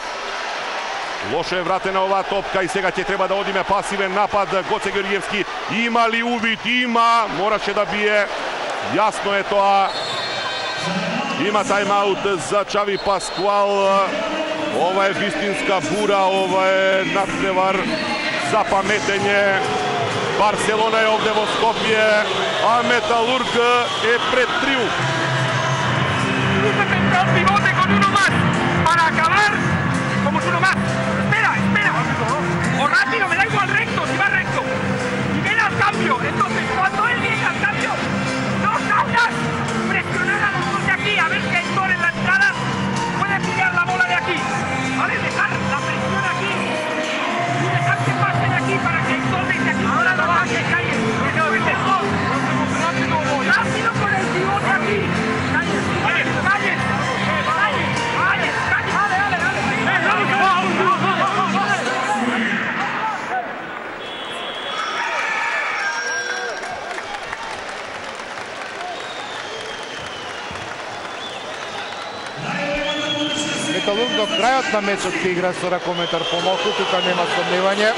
Лошо е вратена оваа топка и сега ќе треба да одиме пасивен напад. Гоце Георгиевски има ли увид? Има. Мораше да бие. Јасно е тоа. Има тајмаут за Чави Паскуал. Ова е вистинска бура, ова е надпревар за паметење. Барселона е овде во Скопје, а Металург е пред триумф. Pivote con uno más para acabar como uno más. Espera. O rápido, me da igual recto, si va recto. Y viene al cambio. Entonces, cuando él viene al cambio, no salgas. Presionar a los dos de aquí, a ver si Héctor en la entrada puede pillar la bola de aquí. ¿Vale? Dejar la presión aquí y dejar que pasen aquí para que Héctor desde aquí ahora lo baje y calle. Rápido con el pivote aquí. Металург до крајот на мечот ќе игра со ракометар помалку, тука нема сомневање.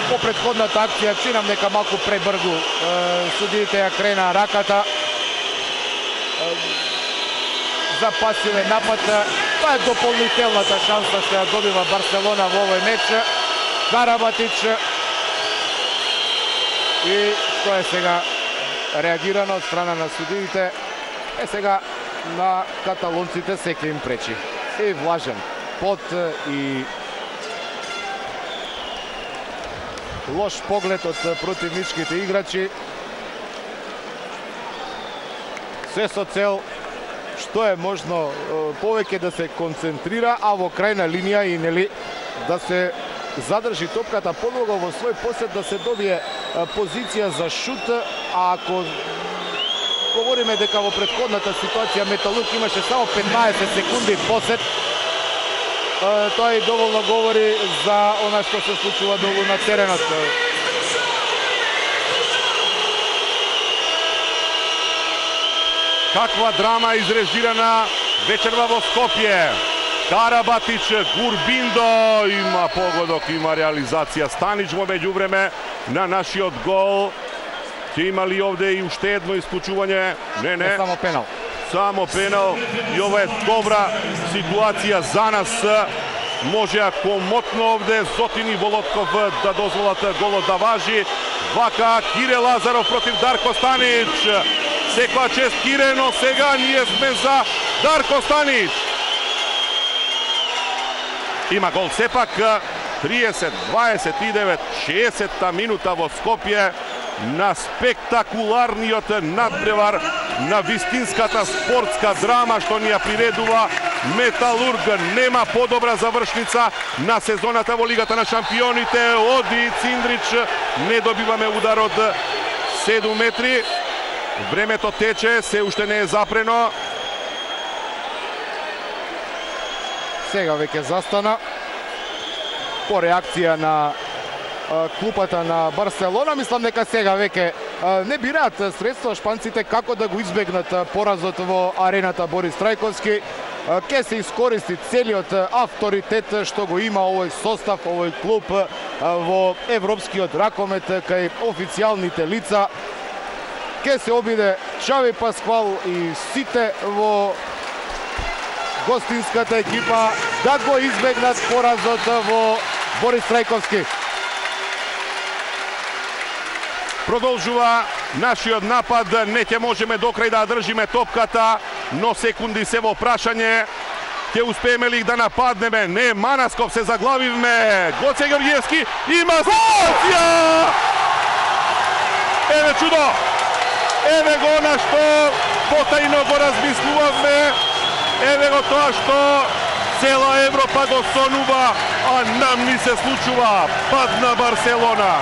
По претходната акција чинам дека малку пребргу судиите ја крена раката. За пасивен напад. Тоа е дополнителната шанса што ја добива Барселона во овој меч. Карабатич. И што е сега реагирано од страна на судиите. Сега на каталонците секој им пречи. И влажен пот и лош поглед од противничките играчи. Се со цел што е можно повеќе да се концентрира, а во крајна линија и нели да се задржи топката подолго во свој посед, да се добие позиција за шут. А ако говориме дека во претходната ситуација Металург имаше само 15 секунди посед, тоа и доволно говори за она што се случува долу на теренот. Каква драма изрежирана вечерва во Скопје. Карабатич, Гурбиндо, има погодок, има реализација. Станич во меѓувреме на нашиот гол. Ќе има ли овде и уште едно исклучување? Не. Само пенал. Само пенал. И ова е добра ситуација за нас. Може комотно овде Зотин и Волотков да дозволат голот да важи. Вака Кире Лазаров против Дарко Станич. Секоја чест Кире, но сега ние сме за Дарко Станич. Има гол сепак. 30, 29, 60-та минута во Скопје на спектакуларниот надпревар, на вистинската спортска драма што ни ја приредува Металург. Нема подобра завршница на сезоната во Лигата на шампионите. Оди Циндрич, не добиваме удар од 7 метри. Времето тече, се уште не е запрено. Сега веќе застана по реакција на клупата на Барселона. Мислам дека сега веќе не бираат средства шпанците како да го избегнат поразот во арената Борис Трајковски. Ке се искористи целиот авторитет што го има овој состав, овој клуб во европскиот ракомет кај официјалните лица. Ке се обиде Чави Пасквал и сите во гостинската екипа да го избегнат поразот во Борис Трајковски. Продолжува нашиот напад, не ќе можеме до крај да држиме топката, но секунди се во прашање. Ќе успееме ли да нападнеме? Не, Манасков се заглавивме. Гоце Георгиевски има ситуација! Еве чудо! Еве го на што потајно го размислувавме. Еве го тоа што цела Европа го сонува, а нам ни се случува. Пад на Барселона.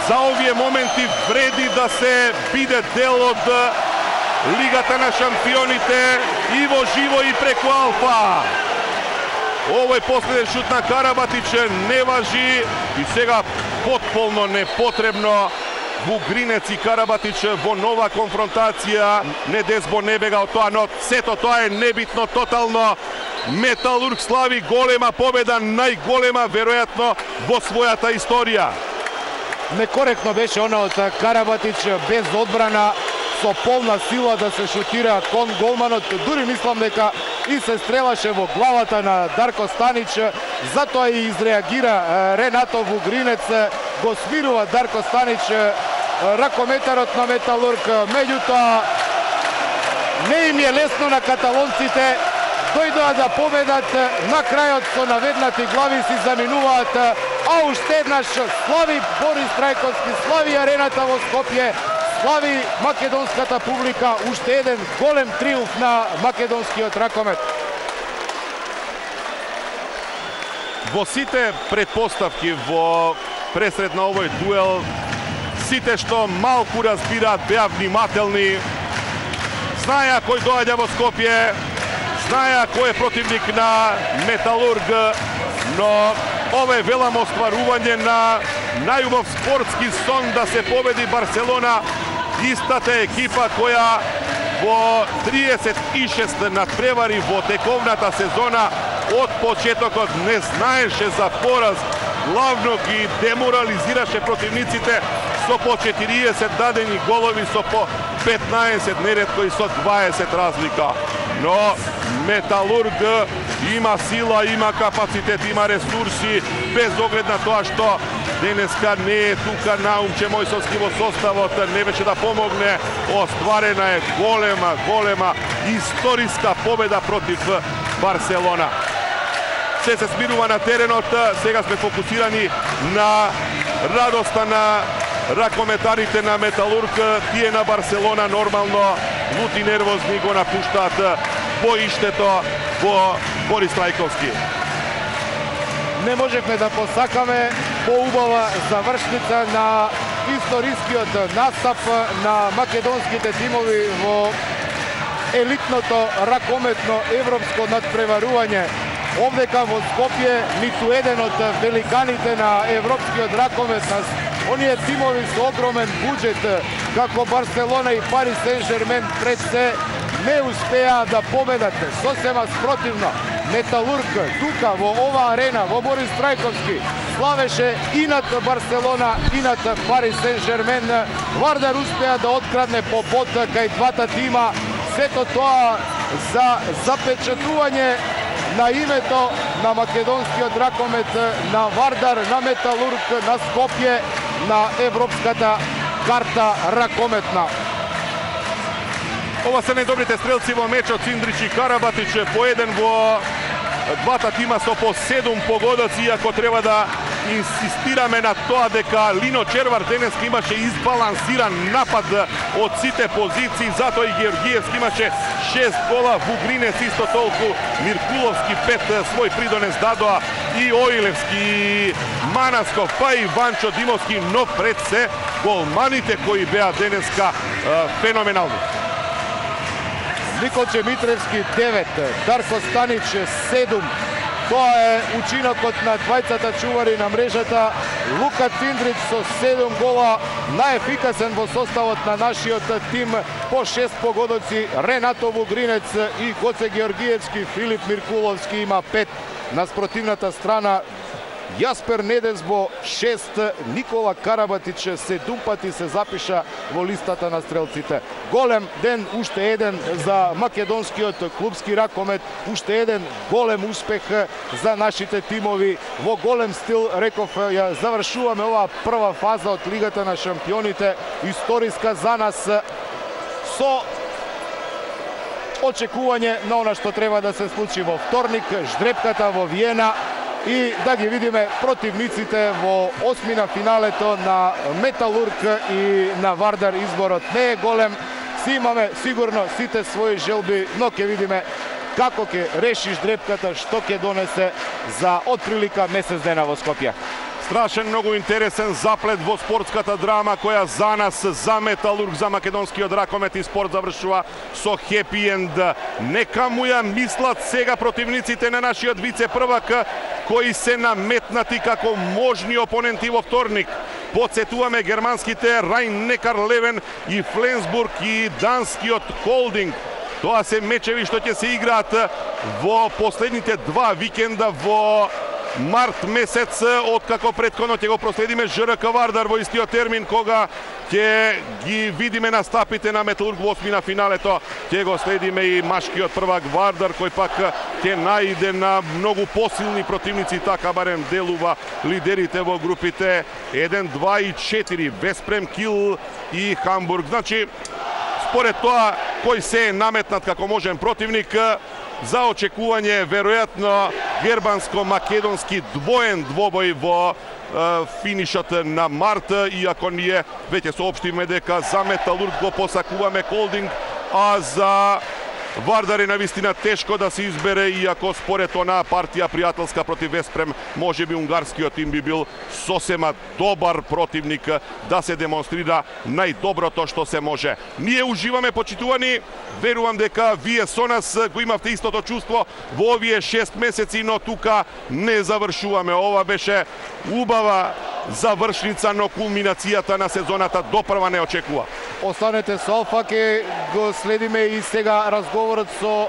За овие моменти вреди да се биде дел од Лигата на шампионите и во живо и преку Алфа. Овој последен шут на Карабатич не важи и сега потполно непотребно Вугринец и Карабатич во нова конфронтација. Недезбо не бега од тоа, но сето тоа е небитно тотално. Металург слави голема победа, најголема веројатно во својата историја. Некоректно беше она од Карабатич, без одбрана, со полна сила да се шутира кон голманот. Дури мислам дека и се стрелаше во главата на Дарко Станич, затоа и изреагира Ренато Вугринец, го смирува Дарко Станич, ракометарот на Металург. Меѓутоа, не им е лесно на каталонците, дојдоа да победат, на крајот со наведнати глави си заминуваат, а уште еднаш слави Борис Трајковски, слави арената во Скопје, слави македонската публика, уште еден голем триумф на македонскиот ракомет. Во сите предпоставки во пресред на овој дуел, сите што малку разбираат беа внимателни. знаја кој доаѓа во Скопје, знаја кој е противник на Металург, но ова е велам остварување на најубав спортски сон да се победи Барселона, истата екипа која во 36 надпревари во тековната сезона од почетокот не знаеше за пораз, главно ги деморализираше противниците со по 40 дадени голови, со по 15, неретко и со 20 разлика. Но Металург има сила, има капацитет, има ресурси, без оглед на тоа што денеска не е тука Наумче Мојсовски во составот, не беше да помогне, остварена е голема историска победа против Барселона. Се смирува на теренот, сега сме фокусирани на радоста на ракометарите на Металург, тие на Барселона нормално лути нервозни го напуштаат боиштето во Борис Трајковски. Не можевме да посакаме поубава завршница на историскиот настап на македонските тимови во елитното ракометно европско надпреварување. Овдека во Скопје ниту еден од великаните на европскиот ракомет, оние тимови со огромен буџет како Барселона и Парис Сен-Жермен пред се не успеа да победат. Сосема спротивно, Металург тука во ова арена, во Борис Трајковски, славеше и над Барселона и над Парис Сен-Жермен. Вардар успеа да открадне по бод кај двата тима. Сето тоа за запечатување на името на македонскиот ракомет, на Вардар, на Металург, на Скопје, на европската карта ракометна. Ова се најдобрите стрелци во мечот, Циндрич и Карабатич, по еден во двата тима со по 7 погодоци, иако треба да инсистираме на тоа дека Лино Червар денеска имаше избалансиран напад од сите позиции, затоа и Георгиевски имаше 6 гола, Вугринец исто толку, Миркуловски 5 свој придонес дадоа, и Оилевски, и Манасков, па и Ванчо Димовски, но пред се голманите кои беа денеска феноменални. Николче Митревски 9, Дарко Станич 7. Тоа е учинокот на двајцата чувари на мрежата. Лука Циндрич со 7 гола, најефикасен во составот на нашиот тим, по 6 погодоци. Ренато Вугринец и Гоце Георгиевски, Филип Миркуловски има 5. На спротивната страна Јаспер Недезбо 6, Никола Карабатич 7 пати се запиша во листата на стрелците. Голем ден, уште еден за македонскиот клубски ракомет, уште еден голем успех за нашите тимови. Во голем стил, реков, ја завршуваме оваа прва фаза од Лигата на шампионите, историска за нас, со очекување на она што треба да се случи во вторник, ждрепката во Виена, и да ги видиме противниците во осмина финалето на Металург и на Вардар. Изборот не е голем, си имаме сигурно сите своји желби, но ќе видиме како ќе реши ждрепката, што ќе донесе за отприлика месец дена во Скопје. Страшен, многу интересен заплет во спортската драма која за нас, за Металург, за македонскиот ракомет и спорт завршува со хепи енд. Нека му ја мислат сега противниците на нашиот вице-првак, кои се наметнати како можни опоненти во вторник. Подсетуваме германските Райн-Некар Левен и Фленсбург и данскиот Колдинг. Тоа се мечеви што ќе се играат во последните 2 викенда во март месец, откако претходно ќе го проследиме ЖРК Вардар во истиот термин, кога ќе ги видиме настапите на Металург во осмина финалето. Ќе го следиме и машкиот првак Вардар, кој пак ќе најде на многу посилни противници, така барем делува лидерите во групите 1, 2 и 4, Веспрем, Кил и Хамбург. Значи, според тоа кој се е наметнат како можен противник, за очекување веројатно германско-македонски двоен двобој во финишот на март, иако ние веќе соопштивме дека за Металург го посакуваме Колдинг, а за Вардар е навистина тешко да се избере, иако според онаа партија пријателска против Веспрем, можеби унгарскиот тим би бил сосема добар противник да се демонстрира најдоброто што се може. Ние уживаме, почитувани, верувам дека вие со нас го имавте истото чувство во овие 6 месеци, но тука не завршуваме. Ова беше убава завршница, но кулминацијата на сезоната допрва не очекува. Останете со Алфа, ке го следиме и сега разговорот со